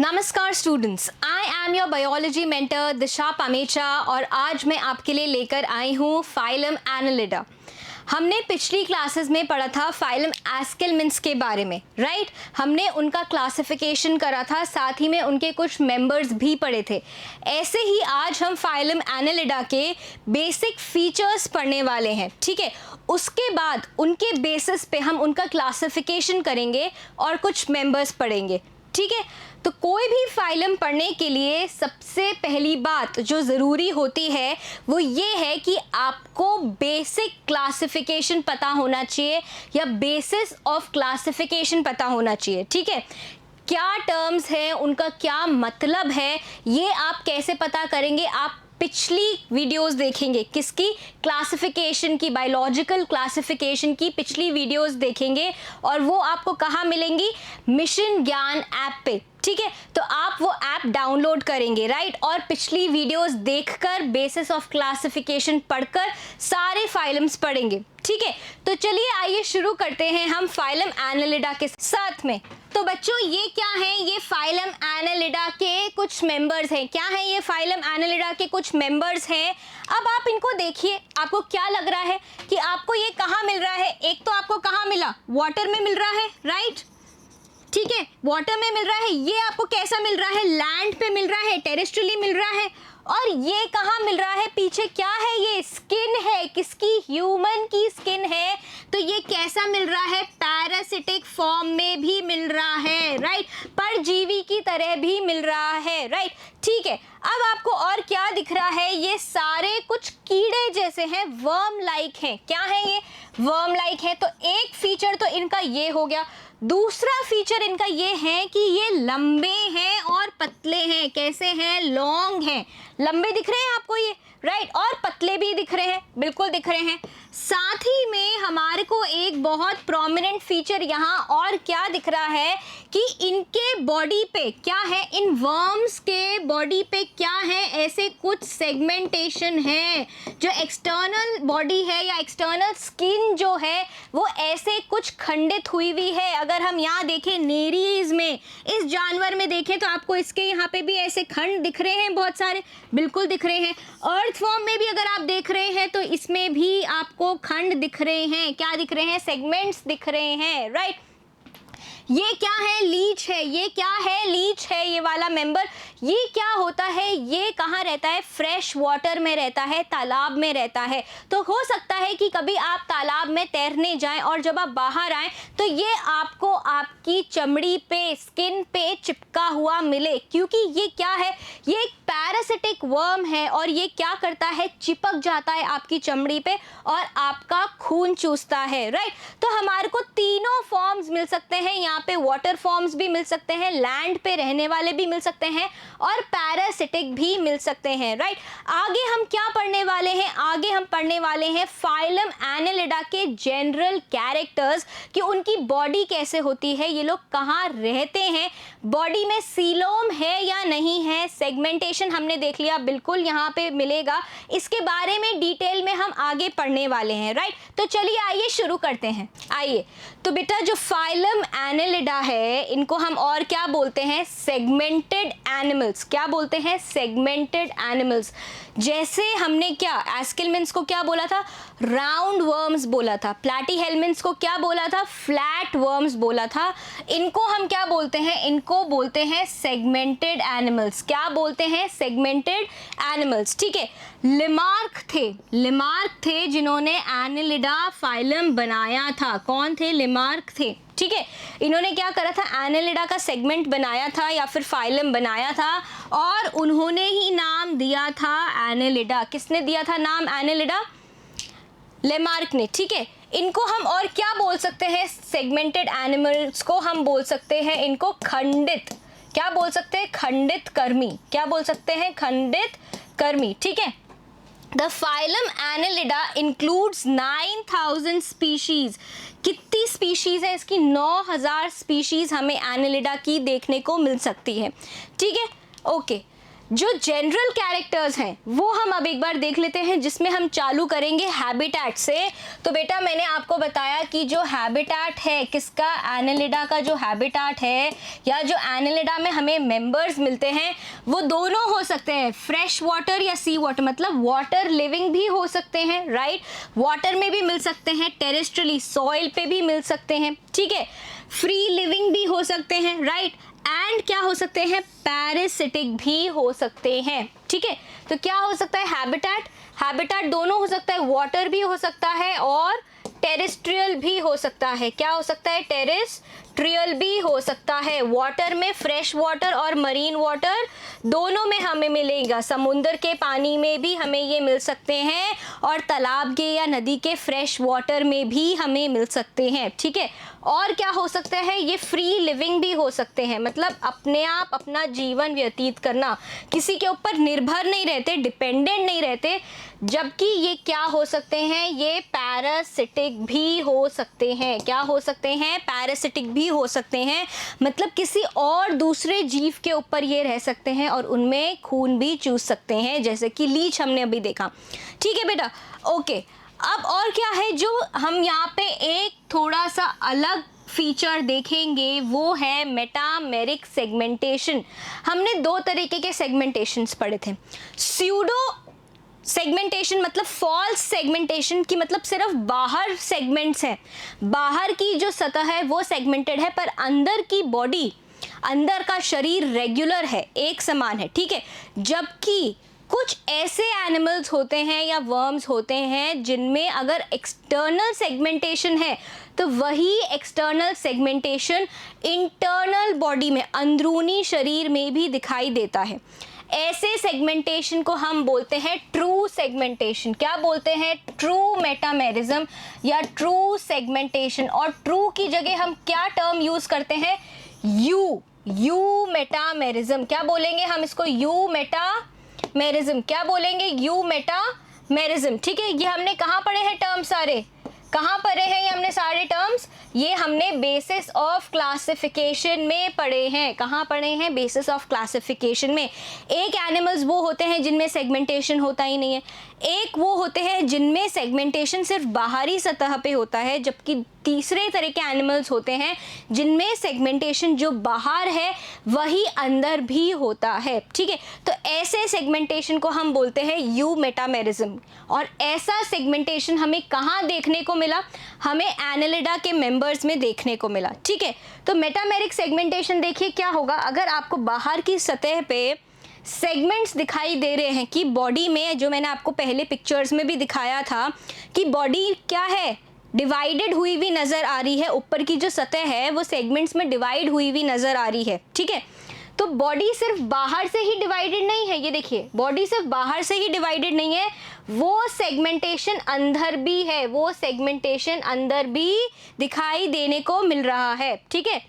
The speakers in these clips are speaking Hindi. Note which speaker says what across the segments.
Speaker 1: नमस्कार students, I am your biology mentor Disha Pamecha और आज मैं आपके लिए लेकर आई हूँ फाइलम एनालिडा। हमने पिछली क्लासेस में पढ़ा था फाइलम एस्केलमेंट्स के बारे में, राइट। हमने उनका क्लासिफिकेशन करा था, साथ ही में उनके कुछ मेंबर्स भी पढ़े थे। ऐसे ही आज हम फाइलम एनालिडा के बेसिक फीचर्स पढ़ने वाले हैं, ठीक है। उसके बाद उनके बेसिस पे हम उनका क्लासिफिकेशन करेंगे और कुछ मेंबर्स पढ़ेंगे, ठीक है। तो कोई भी फाइलम पढ़ने के लिए सबसे पहली बात जो ज़रूरी होती है वो ये है कि आपको बेसिक क्लासिफिकेशन पता होना चाहिए या बेसिस ऑफ क्लासिफिकेशन पता होना चाहिए, ठीक है। क्या टर्म्स हैं, उनका क्या मतलब है, ये आप कैसे पता करेंगे। आप पिछली वीडियोस देखेंगे, किसकी, क्लासिफिकेशन की, बायोलॉजिकल क्लासिफिकेशन की पिछली वीडियोस देखेंगे और वो आपको कहाँ मिलेंगी, मिशन ज्ञान ऐप पे, ठीक है। तो आप वो ऐप डाउनलोड करेंगे, राइट, और पिछली वीडियोस देखकर बेसिस ऑफ क्लासिफिकेशन पढ़कर सारे फाइलम्स पढ़ेंगे, ठीक है। तो चलिए आइए शुरू करते हैं हम फाइलम एनालिडा के साथ में। तो बच्चों ये क्या है, ये फाइलम एनालिडा के कुछ मेंबर्स हैं। क्या है ये फाइलम एनालिडा के कुछ मेंबर्स हैं। अब आप इनको देखिए, आपको क्या लग रहा है कि आपको ये कहाँ मिल रहा है। एक तो आपको कहाँ मिला, वाटर में मिल रहा है, राइट, ठीक है, वाटर में मिल रहा है। ये आपको कैसा मिल रहा है, लैंड पे मिल रहा है, टेरेस्ट्रियली मिल रहा है। और ये कहाँ मिल रहा है, पीछे क्या है, ये स्किन है, किसकी, ह्यूमन की स्किन है। तो ये कैसा मिल रहा है, पैरासिटिक फॉर्म में भी मिल रहा है, राइट, परजीवी की तरह भी मिल रहा है, राइट, ठीक है। अब आपको और क्या दिख रहा है, ये सारे कुछ कीड़े जैसे हैं, वर्म लाइक हैं। क्या है ये, वर्म लाइक है। तो एक फीचर तो इनका ये हो गया। दूसरा फीचर इनका ये है कि ये लंबे हैं और पतले हैं। कैसे हैं, लॉन्ग हैं, लंबे दिख रहे हैं आपको ये, राइट, और पतले भी दिख रहे हैं, बिल्कुल दिख रहे हैं। साथ ही में हमारे को एक बहुत प्रोमिनेंट फीचर यहाँ और क्या दिख रहा है कि इनके बॉडी पे क्या है, इन वर्म्स के बॉडी पे क्या है, ऐसे कुछ सेगमेंटेशन है। जो एक्सटर्नल बॉडी है या एक्सटर्नल स्किन जो है वो ऐसे कुछ खंडित हुई हुई है। अगर हम यहाँ देखें नेरीज में, इस जानवर में देखें तो आपको इसके यहाँ पे भी ऐसे खंड दिख रहे हैं, बहुत सारे, बिल्कुल दिख रहे हैं। अर्थवॉर्म में भी अगर आप देख रहे हैं तो इसमें भी आपको खंड दिख रहे हैं। क्या दिख रहे हैं, सेगमेंट्स दिख रहे हैं, राइट। ये क्या है, लीच है। ये क्या है, लीच है, ये वाला मेंबर। ये क्या होता है, ये कहाँ रहता है, फ्रेश वाटर में रहता है, तालाब में रहता है। तो हो सकता है कि कभी आप तालाब में तैरने जाएं और जब आप बाहर आएं तो ये आपको आपकी चमड़ी पे, स्किन पे चिपका हुआ मिले, क्योंकि ये क्या है, ये एक पैरासिटिक वर्म है और ये क्या करता है, चिपक जाता है आपकी चमड़ी पे और आपका खून चूसता है, राइट। तो हमारे को तीनों फॉर्म्स मिल सकते हैं यहाँ पे, वाटर फॉर्म्स भी मिल सकते हैं, लैंड पे रहने वाले भी मिल सकते हैं और पैरासिटिक भी मिल सकते हैं, राइट। आगे हम क्या पढ़ने वाले हैं, आगे हम पढ़ने वाले हैं फाइलम एनालिडा के जनरल कैरेक्टर्स, कि उनकी बॉडी कैसे होती है, ये लोग कहाँ रहते हैं, बॉडी में सीलोम है या नहीं है, सेगमेंटेशन हमने देख लिया, बिल्कुल यहाँ पे मिलेगा। इसके बारे में डिटेल में हम आगे पढ़ने वाले हैं, राइट। तो चलिए आइए शुरू करते हैं। आइए, तो बेटा जो फाइलम एनालिडा है इनको हम और क्या बोलते हैं, सेगमेंटेड एनिमल्स। क्या बोलते हैं, सेगमेंटेड एनिमल्स। जैसे हमने क्या एस्केलमेंट्स को क्या बोला था, राउंड वर्म्स बोला था, प्लैटीहेल्मिन्ट्स को क्या बोला था, फ्लैट वर्म्स बोला था। इनको हम क्या बोलते हैं, इनको बोलते हैं सेगमेंटेड एनिमल्स। क्या बोलते हैं, सेगमेंटेड एनिमल्स, ठीक है। लिमार्क थे जिन्होंने एनालिडा फाइलम बनाया था। कौन थे, लिमार्क थे, ठीक है। इन्होंने क्या करा था, एनालिडा का सेगमेंट बनाया था या फिर फाइलम बनाया था और उन्होंने ही नाम दिया था एनालिडा। किसने दिया था नाम एनालिडा, लेमार्क ने, ठीक है। इनको हम और क्या बोल सकते हैं, सेगमेंटेड एनिमल्स को हम बोल सकते हैं इनको खंडित, क्या बोल सकते हैं, खंडित कर्मी। क्या बोल सकते हैं, खंडित कर्मी, ठीक है। The phylum Annelida includes 9,000 species। कितनी स्पीशीज है इसकी, 9,000 स्पीशीज हमें एनालिडा की देखने को मिल सकती है, ठीक है, ओके। जो जनरल कैरेक्टर्स हैं वो हम अब एक बार देख लेते हैं, जिसमें हम चालू करेंगे हैबिटेट से। तो बेटा मैंने आपको बताया कि जो हैबिटेट है किसका, एनालिडा का जो हैबिटेट है या जो एनालिडा में हमें मेंबर्स मिलते हैं वो दोनों हो सकते हैं, फ्रेश वाटर या सी वाटर, मतलब वाटर लिविंग भी हो सकते हैं, राइट, वाटर में भी मिल सकते हैं, टेरेस्ट्रियली सॉइल पे भी मिल सकते हैं, ठीक है, फ्री लिविंग भी हो सकते हैं, राइट, एंड क्या हो सकते हैं, पैरासिटिक भी हो सकते हैं, ठीक है। तो क्या हो सकता है, हैबिटेट, हैबिटेट दोनों हो सकता है, वाटर भी हो सकता है और टेरेस्ट्रियल भी हो सकता है। क्या हो सकता है, टेरेस्ट्रियल भी हो सकता है। वाटर में फ्रेश वाटर और मरीन वाटर दोनों में हमें मिलेगा, समुद्र के पानी में भी हमें ये मिल सकते हैं और तालाब के या नदी के फ्रेश वाटर में भी हमें मिल सकते हैं, ठीक है। और क्या हो सकता है, ये फ्री लिविंग भी हो सकते हैं, मतलब अपने आप अपना जीवन व्यतीत करना, किसी के ऊपर निर्भर नहीं रहते, डिपेंडेंट नहीं रहते। जबकि ये क्या हो सकते हैं, ये पैरासिटिक भी हो सकते हैं। क्या हो सकते हैं, पैरासिटिक भी हो सकते हैं, मतलब किसी और दूसरे जीव के ऊपर ये रह सकते हैं और उनमें खून भी चूस सकते हैं, जैसे कि लीच हमने अभी देखा, ठीक है बेटा, ओके। अब और क्या है जो हम यहाँ पे एक थोड़ा सा अलग फीचर देखेंगे, वो है मेटामेरिक सेगमेंटेशन। हमने दो तरीके के सेगमेंटेशंस पढ़े थे, स्यूडो सेगमेंटेशन मतलब फॉल्स सेगमेंटेशन की, मतलब सिर्फ बाहर सेगमेंट्स हैं, बाहर की जो सतह है वो सेगमेंटेड है, पर अंदर की बॉडी, अंदर का शरीर रेगुलर है, एक समान है, ठीक है। जबकि कुछ ऐसे एनिमल्स होते हैं या वर्म्स होते हैं जिनमें अगर एक्सटर्नल सेगमेंटेशन है तो वही एक्सटर्नल सेगमेंटेशन इंटरनल बॉडी में, अंदरूनी शरीर में भी दिखाई देता है। ऐसे सेगमेंटेशन को हम बोलते हैं ट्रू सेगमेंटेशन। क्या बोलते हैं, ट्रू मेटामेरिज्म या ट्रू सेगमेंटेशन। और ट्रू की जगह हम क्या टर्म यूज करते हैं, यू मेटामेरिज्म। क्या बोलेंगे हम इसको, यू मेटामेरिज्म। क्या बोलेंगे, यू मेटामेरिज्म, ठीक है। ये हमने कहाँ पढ़े हैं टर्म, सारे कहाँ पढ़े हैं ये हमने सारे टर्म्स, ये हमने बेसिस ऑफ क्लासिफिकेशन में पढ़े हैं। कहाँ पढ़े हैं, बेसिस ऑफ क्लासिफिकेशन में। एक एनिमल्स वो होते हैं जिनमें सेगमेंटेशन होता ही नहीं है, एक वो होते हैं जिनमें सेगमेंटेशन सिर्फ बाहरी सतह पे होता है, जबकि तीसरे तरह के एनिमल्स होते हैं जिनमें सेगमेंटेशन जो बाहर है वही अंदर भी होता है, ठीक है। तो ऐसे सेगमेंटेशन को हम बोलते हैं यू मेटामेरिज्म। और ऐसा सेगमेंटेशन हमें कहाँ देखने को मिला, हमें एनालिडा के मेंबर्स में देखने को मिला, ठीक है। तो मेटामेरिक सेगमेंटेशन देखिए क्या होगा, अगर आपको बाहर की सतह पे सेगमेंट्स दिखाई दे रहे हैं कि बॉडी में, जो मैंने आपको पहले पिक्चर्स में भी दिखाया था कि बॉडी क्या है, डिवाइडेड हुई हुई नज़र आ रही है, ऊपर की जो सतह है वो सेगमेंट्स में डिवाइड हुई हुई नज़र आ रही है, ठीक है। तो बॉडी सिर्फ बाहर से ही डिवाइडेड नहीं है, ये देखिए बॉडी सिर्फ बाहर से ही डिवाइडेड नहीं है, वो सेगमेंटेशन अंदर भी है, वो सेगमेंटेशन अंदर भी दिखाई देने को मिल रहा है, ठीक है।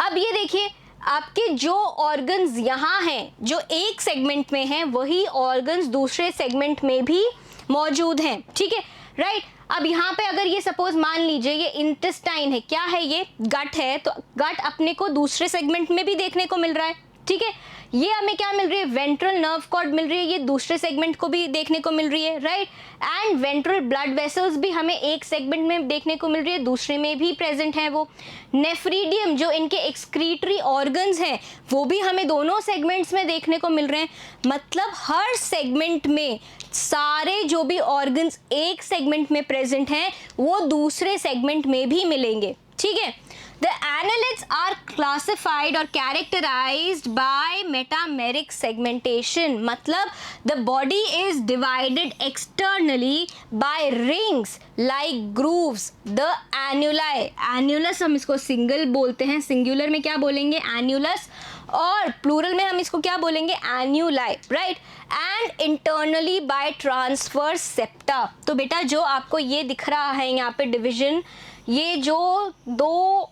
Speaker 1: अब ये देखिए आपके जो ऑर्गन्स यहाँ हैं जो एक सेगमेंट में हैं वही ऑर्गन्स दूसरे सेगमेंट में भी मौजूद हैं, ठीक है, राइट। अब यहाँ पे अगर ये सपोज मान लीजिए ये इंटेस्टाइन है, क्या है ये, गट है, तो गट अपने को दूसरे सेगमेंट में भी देखने को मिल रहा है, ठीक है। ये हमें क्या मिल रही है, वेंट्रल नर्व कॉर्ड मिल रही है, ये दूसरे सेगमेंट को भी देखने को मिल रही है, right. And ventral blood vessels भी हमें एक सेगमेंट में देखने को मिल रही है, दूसरे में भी प्रेजेंट है वो। नेफ्रीडियम जो इनके एक्सक्रीटरी ऑर्गन्स हैं वो भी हमें दोनों सेगमेंट्स में देखने को मिल रहे हैं। मतलब हर सेगमेंट में सारे जो भी ऑर्गन्स एक सेगमेंट में प्रेजेंट हैं वो दूसरे सेगमेंट में भी मिलेंगे, ठीक है। The annelids are classified or characterized by metameric segmentation. मतलब the body is divided externally by rings like grooves. The annuli, annulus हम इसको सिंगल बोलते हैं, सिंगुलर में क्या बोलेंगे, annulus, और प्लूरल में हम इसको क्या बोलेंगे, annuli, right? And internally by transverse septa. तो बेटा जो आपको ये दिख रहा है यहाँ पे डिविजन, ये जो दो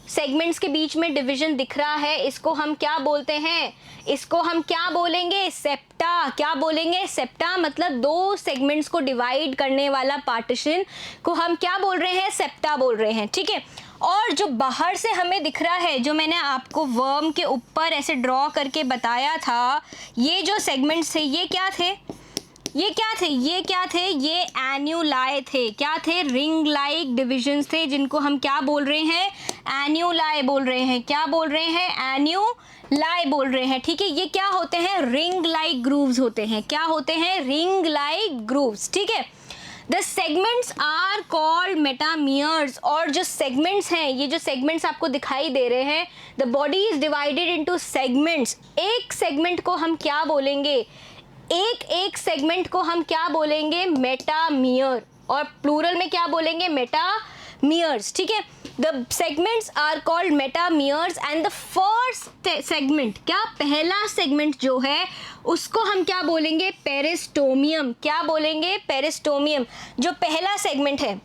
Speaker 1: सेगमेंट्स के बीच में डिवीजन दिख रहा है इसको हम क्या बोलते हैं, इसको हम क्या बोलेंगे, सेप्टा। क्या बोलेंगे, सेप्टा। मतलब दो सेगमेंट्स को डिवाइड करने वाला पार्टीशन को हम क्या बोल रहे हैं, सेप्टा बोल रहे हैं, ठीक है। और जो बाहर से हमें दिख रहा है, जो मैंने आपको वर्म के ऊपर ऐसे ड्रॉ करके बताया था, ये जो सेगमेंट्स थे ये क्या थे, ये क्या थे, ये क्या थे, ये एन्यूलाई थे। क्या थे, रिंग लाइक डिविजन्स थे, जिनको हम क्या बोल रहे हैं, एन्यूलाई बोल रहे हैं। क्या बोल रहे हैं, एन्यूलाई बोल रहे हैं। ठीक है, ये क्या होते हैं, रिंग लाइक ग्रूव्स होते हैं। क्या होते हैं, रिंग लाइक ग्रूव्स। ठीक है, the segments are called metameres. और जो सेगमेंट्स हैं, ये जो सेगमेंट्स आपको दिखाई दे रहे हैं, the body is divided into segments. एक सेगमेंट को हम क्या बोलेंगे, एक सेगमेंट को हम क्या बोलेंगे, मेटामियर, और प्लूरल में क्या बोलेंगे, मेटामियर्स। ठीक है, the segments are called metameres and the first segment, क्या पहला सेगमेंट जो है उसको हम क्या बोलेंगे, पेरिस्टोमियम। क्या बोलेंगे, पेरिस्टोमियम। जो पहला सेगमेंट है,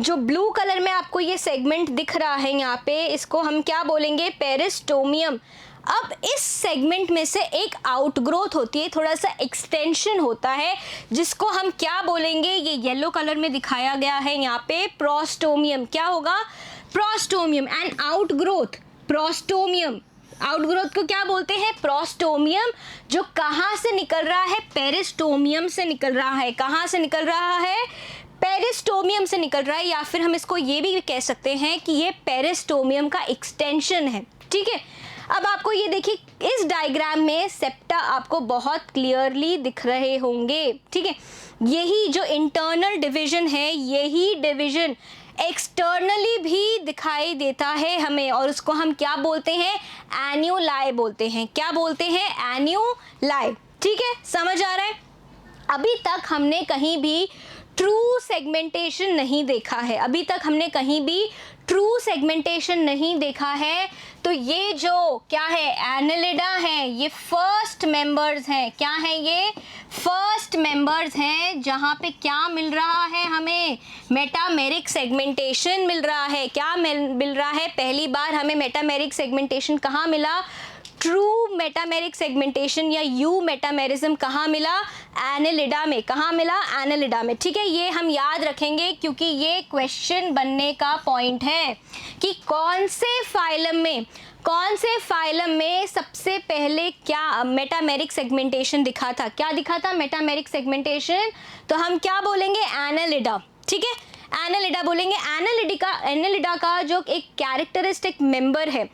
Speaker 1: जो ब्लू कलर में आपको ये सेगमेंट दिख रहा है यहाँ पे, इसको हम क्या बोलेंगे, पेरिस्टोमियम। अब इस सेगमेंट में से एक आउटग्रोथ होती है, थोड़ा सा एक्सटेंशन होता है, जिसको हम क्या बोलेंगे, ये येलो कलर में दिखाया गया है यहाँ पे, प्रोस्टोमियम। क्या होगा, prostomium. And outgrowth, prostomium, outgrowth को क्या बोलते हैं, प्रोस्टोमियम, जो कहाँ से निकल रहा है, पेरिस्टोमियम से निकल रहा है। कहाँ से निकल रहा है, पेरिस्टोमियम से निकल रहा है, या फिर हम इसको ये भी कह सकते हैं कि ये पेरिस्टोमियम का एक्सटेंशन है। ठीक है, अब आपको ये देखिए, इस डायग्राम में सेप्टा आपको बहुत क्लियरली दिख रहे होंगे। ठीक है, यही जो इंटरनल डिवीजन है, यही डिवीजन एक्सटर्नली भी दिखाई देता है हमें, और उसको हम क्या बोलते हैं, एन्यूलाई बोलते हैं। क्या बोलते हैं, एन्यूलाई। ठीक है, समझ आ रहा है। अभी तक हमने कहीं भी ट्रू सेगमेंटेशन नहीं देखा है, अभी तक हमने कहीं भी ट्रू सेगमेंटेशन नहीं देखा है। तो ये जो क्या है, एनालिडा है, ये फर्स्ट मेंबर्स हैं। क्या है, ये फर्स्ट मेंबर्स हैं, जहाँ पे क्या मिल रहा है हमें, मेटामेरिक सेगमेंटेशन मिल रहा है। क्या मिल रहा है, पहली बार हमें मेटामेरिक सेगमेंटेशन कहाँ मिला, ट्रू मेटामेरिक सेगमेंटेशन या यू मेटामेरिज्म कहाँ मिला, एनालिडा में। कहाँ मिला, एनालिडा में। ठीक है, ये हम याद रखेंगे क्योंकि ये क्वेश्चन बनने का पॉइंट है कि कौन से फाइलम में सबसे पहले क्या मेटामेरिक सेगमेंटेशन दिखा था। क्या दिखा था, मेटामेरिक सेगमेंटेशन, तो हम क्या बोलेंगे, एनालिडा। ठीक है, एनालिडा बोलेंगे। एनालिडा का जो एक कैरेक्टरिस्टिक मेंबर है,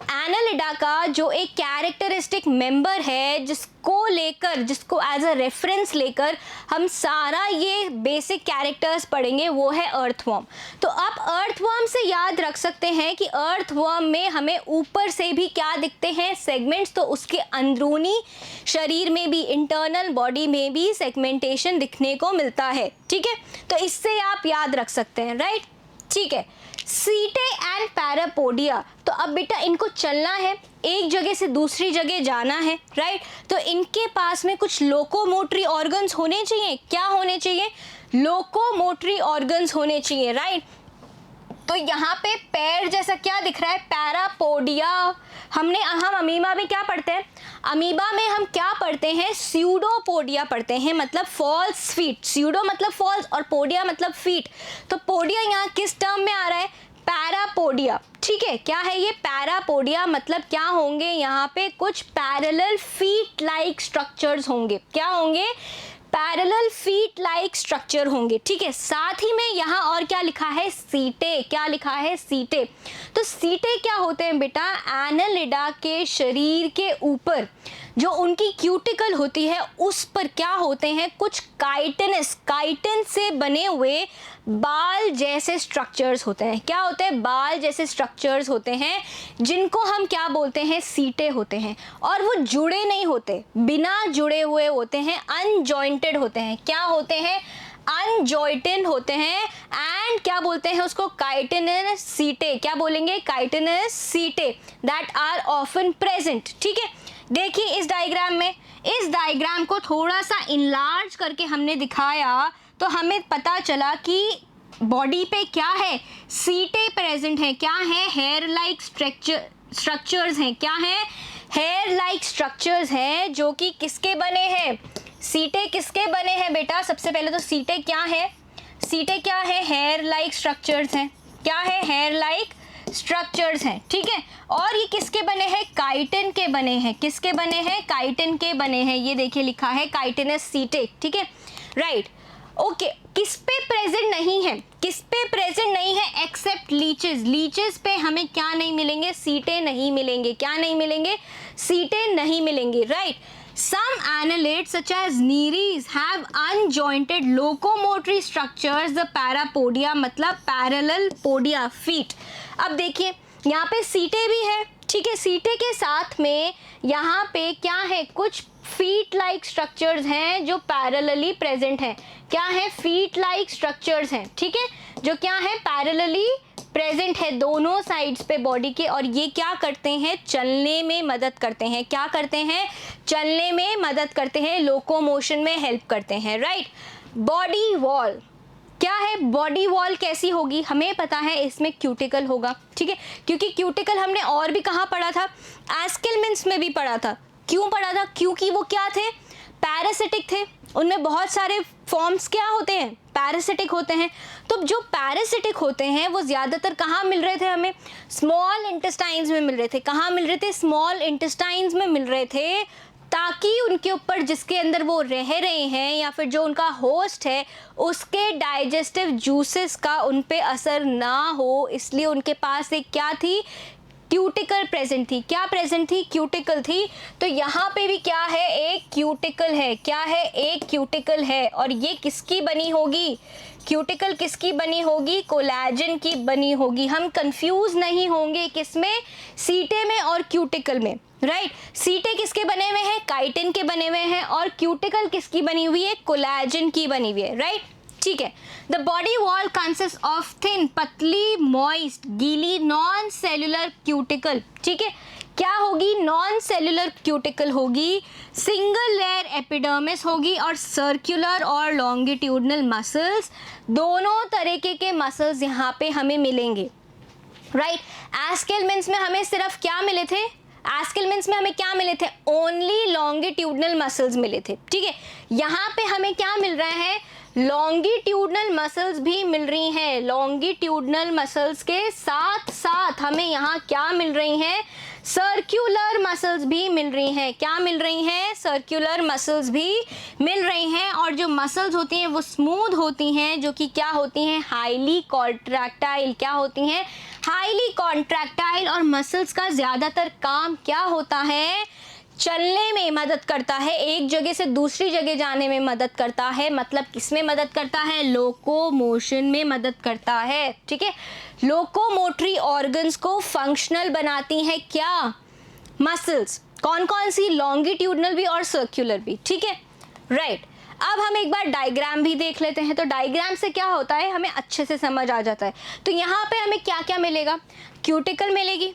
Speaker 1: एनालिडा का जो एक कैरेक्टरिस्टिक मेंबर है, जिसको एज अ रेफरेंस लेकर हम सारा ये बेसिक कैरेक्टर्स पढ़ेंगे, वो है अर्थवर्म। तो आप अर्थवर्म से याद रख सकते हैं कि अर्थवर्म में हमें ऊपर से भी क्या दिखते हैं, सेगमेंट्स। तो उसके अंदरूनी शरीर में भी, इंटरनल बॉडी में भी सेगमेंटेशन दिखने को मिलता है। ठीक है, तो इससे आप याद रख सकते हैं, राइट। ठीक है, सीटे एंड पैरापोडिया, तो अब बेटा इनको चलना है, एक जगह से दूसरी जगह जाना है, राइट। तो इनके पास में कुछ लोकोमोटरी ऑर्गन्स होने चाहिए। क्या होने चाहिए, लोकोमोटरी ऑर्गन्स होने चाहिए, राइट। तो यहाँ पे पैर जैसा क्या दिख रहा है, पैरापोडिया। हम अमीबा में क्या पढ़ते हैं, अमीबा में हम क्या पढ़ते हैं, स्यूडोपोडिया पढ़ते हैं, मतलब फॉल्स फीट। स्यूडो मतलब फॉल्स और पोडिया मतलब फीट। तो पोडिया यहाँ किस टर्म में आ रहा है, पैरापोडिया। ठीक है, क्या है ये, पैरापोडिया, मतलब क्या होंगे यहाँ पे कुछ पैरेलल फीट लाइक स्ट्रक्चर्स होंगे। क्या होंगे, पैरेलल फीट लाइक स्ट्रक्चर होंगे। ठीक है, साथ ही में यहाँ और क्या लिखा है, सीटे। क्या लिखा है, सीटे। तो सीटे क्या होते हैं बेटा, एनालिडा के शरीर के ऊपर जो उनकी क्यूटिकल होती है उस पर क्या होते हैं, कुछ काइटिन से बने हुए बाल जैसे स्ट्रक्चर्स होते हैं। क्या होते हैं, बाल जैसे स्ट्रक्चर्स होते हैं, जिनको हम क्या बोलते हैं, सीटे होते हैं। और वो जुड़े नहीं होते, बिना जुड़े हुए होते हैं, अनजॉइंटेड होते हैं। क्या होते हैं, अनजॉइंटेड होते हैं। एंड क्या बोलते हैं उसको, काइटिनस सीटे। क्या बोलेंगे, काइटिनस सीटे, दैट आर ऑफन प्रेजेंट। ठीक है, देखिए इस डायग्राम को थोड़ा सा इनलार्ज करके हमने दिखाया, तो हमें पता चला कि बॉडी पे क्या है, सीटे प्रेजेंट है। क्या है, हेयर लाइक स्ट्रक्चर्स हैं। क्या है, हेयर लाइक स्ट्रक्चर्स हैं, जो कि किसके बने हैं, सीटे किसके बने हैं बेटा, सबसे पहले तो सीटे क्या है, हेयर लाइक स्ट्रक्चर्स हैं। क्या है, हेयर लाइक स्ट्रक्चर्स हैं, ठीक है। और ये किसके बने हैं? काइटिन के बने हैं। किसके बने हैं? काइटिन के बने हैं। ये देखिए लिखा है काइटिनस सीटे, ठीक है, राइट। ओके, किस पे प्रेजेंट नहीं है? किस पे प्रेजेंट नहीं है? Accept leches. लीचेस पे हमें क्या नहीं मिलेंगे? सीटे नहीं मिलेंगे। क्या नहीं मिलेंगे? सीटे नहीं मिलेंगे, right. Some annelids such as nereis have unjointed locomotory structures, the parapodia मतलब parallel podia feet। अब देखिए यहाँ पे सीटे भी है, ठीक है। सीटे के साथ में यहाँ पे क्या है? कुछ फीट लाइक स्ट्रक्चर्स हैं जो पैरेलली प्रेजेंट हैं। क्या है? फीट लाइक स्ट्रक्चर्स हैं, ठीक है, जो क्या है? पैरेलली प्रेजेंट है दोनों साइड्स पे बॉडी के। और ये क्या करते हैं? चलने में मदद करते हैं। क्या करते हैं? चलने में मदद करते हैं, लोकोमोशन में हेल्प करते हैं, राइट। बॉडी वॉल क्या है? बॉडी वॉल कैसी होगी? हमें पता है इसमें क्यूटिकल होगा, ठीक है, क्योंकि क्यूटिकल हमने और भी कहाँ पढ़ा था? एस्केलमेंट्स में भी पढ़ा था। क्यों पढ़ा था? क्योंकि वो क्या थे? पैरासिटिक थे। उनमें बहुत सारे फॉर्म्स क्या होते हैं? पैरासिटिक होते हैं। तो जो पैरासिटिक होते हैं वो ज़्यादातर कहाँ मिल रहे थे हमें? स्मॉल इंटेस्टाइन्स में मिल रहे थे। कहाँ मिल रहे थे? स्मॉल इंटेस्टाइन्स में मिल रहे थे, ताकि उनके ऊपर जिसके अंदर वो रह रहे हैं या फिर जो उनका होस्ट है उसके डाइजेस्टिव जूसेस का उन पे असर ना हो, इसलिए उनके पास एक क्या थी? क्यूटिकल प्रेजेंट थी। क्या प्रेजेंट थी? क्यूटिकल थी। तो यहाँ पे भी क्या है? एक क्यूटिकल है। क्या है? एक क्यूटिकल है। और ये किसकी बनी होगी? क्यूटिकल किसकी बनी होगी? कोलेजन की बनी होगी। हम कंफ्यूज नहीं होंगे किसमें? सीटे में और क्यूटिकल में, राइट। सीटे किसके बने हुए हैं? काइटिन के बने हुए हैं। और क्यूटिकल किसकी बनी हुई है? कोलेजन की बनी हुई है, राइट, ठीक है। The body wall consist of thin, पतली, मॉइस्ट, गीली, नॉन सेल्यूलर क्यूटिकल, ठीक है। क्या होगी? नॉन सेल्यूलर क्यूटिकल होगी, सिंगल लेयर एपिडर्मिस होगी और सर्कुलर और लॉन्गिट्यूडनल मसल्स, दोनों तरीके के मसल्स यहाँ पे हमें मिलेंगे, राइट। एस्केलमेंट्स में हमें सिर्फ क्या मिले थे? एस्केलमेंट्स में हमें क्या मिले थे? ओनली लॉन्गिट्यूडनल मसल्स मिले थे, ठीक है। यहाँ पे हमें क्या मिल रहा है? लॉन्गिट्यूडनल मसल्स भी मिल रही हैं। लॉन्गिट्यूडनल मसल्स के साथ साथ हमें यहाँ क्या मिल रही हैं? सर्कुलर मसल्स भी मिल रही हैं। क्या मिल रही हैं? सर्कुलर मसल्स भी मिल रही हैं। और जो मसल्स होती हैं वो स्मूथ होती हैं, जो कि क्या होती हैं? Highly contractile. क्या होती हैं? Highly contractile. और मसल्स का ज़्यादातर काम क्या होता है? चलने में मदद करता है, एक जगह से दूसरी जगह जाने में मदद करता है। मतलब किसमें मदद करता है? लोकोमोशन में मदद करता है, ठीक है। लोकोमोटरी ऑर्गन्स को फंक्शनल बनाती हैं क्या? मसल्स। कौन कौन सी? लॉन्गिट्यूडनल भी और सर्कुलर भी, ठीक है, राइट। अब हम एक बार डायग्राम भी देख लेते हैं। तो डायग्राम से क्या होता है हमें अच्छे से समझ आ जाता है। तो यहाँ पे हमें क्या क्या मिलेगा? क्यूटिकल मिलेगी,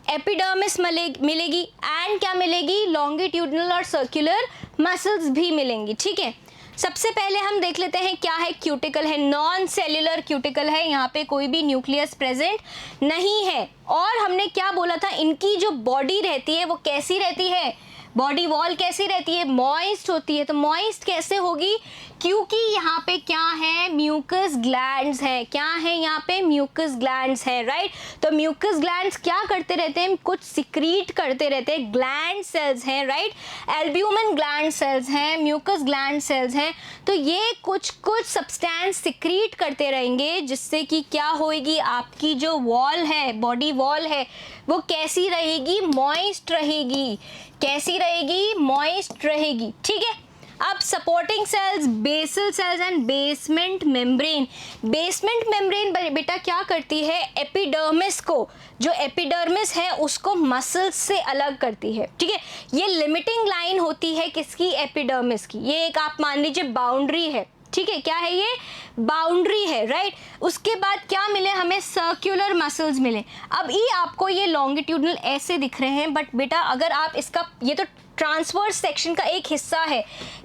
Speaker 1: एपिडर्मिस मिलेगी एंड क्या मिलेगी? लॉन्गिट्यूडनल और सर्कुलर मसल्स भी मिलेंगी, ठीक है। सबसे पहले हम देख लेते हैं क्या है? क्यूटिकल है, नॉन सेल्यूलर क्यूटिकल है। यहाँ पे कोई भी न्यूक्लियस प्रेजेंट नहीं है। और हमने क्या बोला था? इनकी जो बॉडी रहती है वो कैसी रहती है? बॉडी वॉल कैसी रहती है? मॉइस्ट होती है। तो मॉइस्ट कैसे होगी? क्योंकि यहाँ पे क्या है? म्यूकस ग्लैंड्स है। क्या है यहाँ पे? म्यूकस ग्लैंड्स है, राइट। तो म्यूकस ग्लैंड्स क्या करते रहते हैं? कुछ सिक्रीट करते रहते हैं। ग्लैंड सेल्स हैं, राइट। एल्ब्यूमिन ग्लैंड सेल्स हैं, म्यूकस ग्लैंड सेल्स हैं। तो ये कुछ सब्सटेंस सिक्रीट करते रहेंगे, जिससे कि क्या होएगी? आपकी जो वॉल है, बॉडी वॉल है, वो कैसी रहेगी? मॉइस्ट रहेगी। कैसी रहेगी? मॉइस्ट रहेगी, ठीक है। अब supporting cells, basal cells and basement membrane. Basement membrane बेटा क्या करती है? एपिडर्मिस को, जो एपिडर्मिस है उसको मसल्स से अलग करती है, ठीक है। ये लिमिटिंग लाइन होती है किसकी? एपिडर्मिस की। ये एक आप मान लीजिए बाउंड्री है, ठीक है। क्या है ये? बाउंड्री है, राइट। उसके बाद क्या मिले हमें? सर्कुलर मसल्स मिले। अब ये आपको ये लॉन्गिट्यूडनल ऐसे दिख रहे हैं, बट बेटा अगर आप इसका, ये तो ट्रांसवर्स सेक्शन का एक हिस्सा है।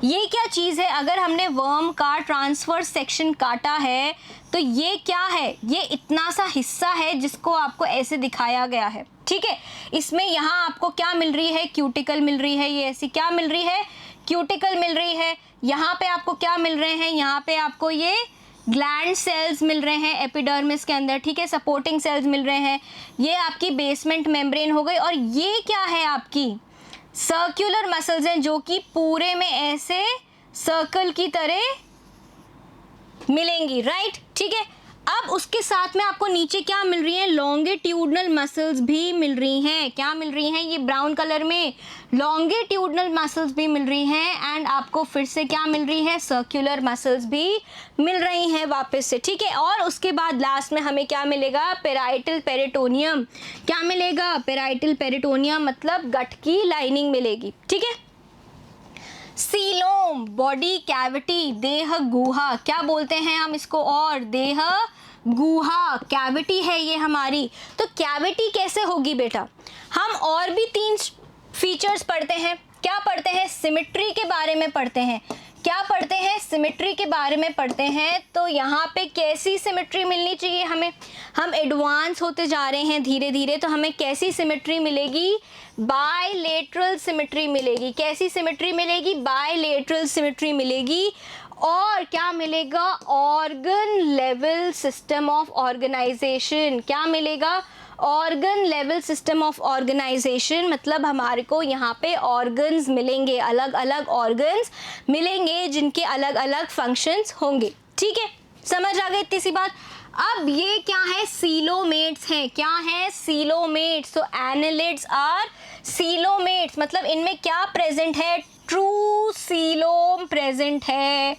Speaker 1: ये क्या चीज़ है? अगर हमने वर्म का ट्रांसवर्स सेक्शन काटा है तो ये क्या है? ये इतना सा हिस्सा है जिसको आपको ऐसे दिखाया गया है, ठीक है। इसमें यहाँ आपको क्या मिल रही है? क्यूटिकल मिल रही है। ये ऐसी क्या मिल रही है? क्यूटिकल मिल रही है। यहाँ पे आपको क्या मिल रहे हैं? यहाँ पे आपको ये ग्लैंड सेल्स मिल रहे हैं एपिडर्मिस के अंदर, ठीक है, सपोर्टिंग सेल्स मिल रहे हैं, ये आपकी बेसमेंट मेम्ब्रेन हो गई, और ये क्या है आपकी सर्कुलर मसल्स हैं जो कि पूरे में ऐसे सर्कल की तरह मिलेंगी, राइट, ठीक है। अब उसके साथ में आपको नीचे क्या मिल रही है, लॉन्गिट्यूडनल मसल्स भी मिल रही हैं, क्या मिल रही हैं, ये ब्राउन कलर में लॉन्गिट्यूडनल मसल्स भी मिल रही हैं, एंड आपको फिर से क्या मिल रही है, सर्कुलर मसल्स भी मिल रही हैं वापस से, ठीक है। और उसके बाद लास्ट में हमें क्या मिलेगा, पेराइटल पेरिटोनियम, क्या मिलेगा, पेराइटल पेरिटोनियम मतलब गट की लाइनिंग मिलेगी, ठीक है। सीलोम, बॉडी कैविटी, देह गुहा, क्या बोलते हैं हम इसको, और देह गुहा, कैविटी है ये हमारी। तो कैविटी कैसे होगी बेटा, हम और भी 3 फीचर्स पढ़ते हैं, क्या पढ़ते हैं, सिमेट्री के बारे में पढ़ते हैं, क्या पढ़ते हैं, सिमेट्री के बारे में पढ़ते हैं। तो यहाँ पे कैसी सिमेट्री मिलनी चाहिए हमें, हम एडवांस होते जा रहे हैं धीरे धीरे, तो हमें कैसी सिमेट्री मिलेगी, बायलेटरल सिमेट्री मिलेगी, कैसी सिमेट्री मिलेगी, बायलेटरल सिमेट्री मिलेगी। और क्या मिलेगा, organ level system of organisation, क्या मिलेगा, organ level system of organisation, मतलब हमारे को यहाँ पे ऑर्गन्स मिलेंगे, अलग अलग ऑर्गन्स मिलेंगे जिनके अलग अलग फंक्शंस होंगे, ठीक है, समझ आ गई इतनी सी बात। अब ये क्या है, सीलोमेट्स हैं, क्या है, सीलोमेट्स। तो एनालिड्स आर सीलोमेट्स, मतलब इनमें क्या प्रेजेंट है, ट्रू सीलोम प्रेजेंट है,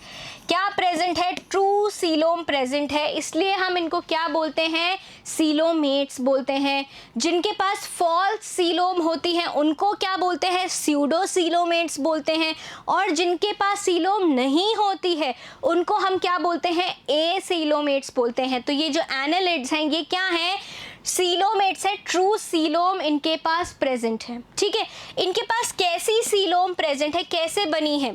Speaker 1: क्या प्रेजेंट है, ट्रू सीलोम प्रेजेंट है, इसलिए हम इनको क्या बोलते हैं, सीलोमेट्स बोलते हैं। जिनके पास फॉल्स सीलोम होती हैं उनको क्या बोलते हैं, स्यूडो सीलोमेट्स बोलते हैं, और जिनके पास सीलोम नहीं होती है उनको हम क्या बोलते हैं, ए सीलोमेट्स बोलते हैं। तो ये जो एनालिड्स हैं ये क्या हैं, सीलोमेट्स है, ट्रू सीलोम इनके पास प्रेजेंट है, ठीक है। इनके पास कैसी सीलोम प्रेजेंट है, कैसे बनी है,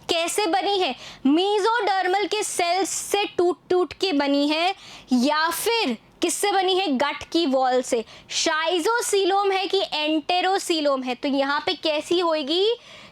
Speaker 1: कैसे बनी है, मीजोडर्मल के सेल्स से टूट टूट के बनी है, या फिर किससे बनी है, गट की वॉल से। शाइजोसीलोम है कि एंटेरोसीलोम है, तो यहाँ पे कैसी होगी,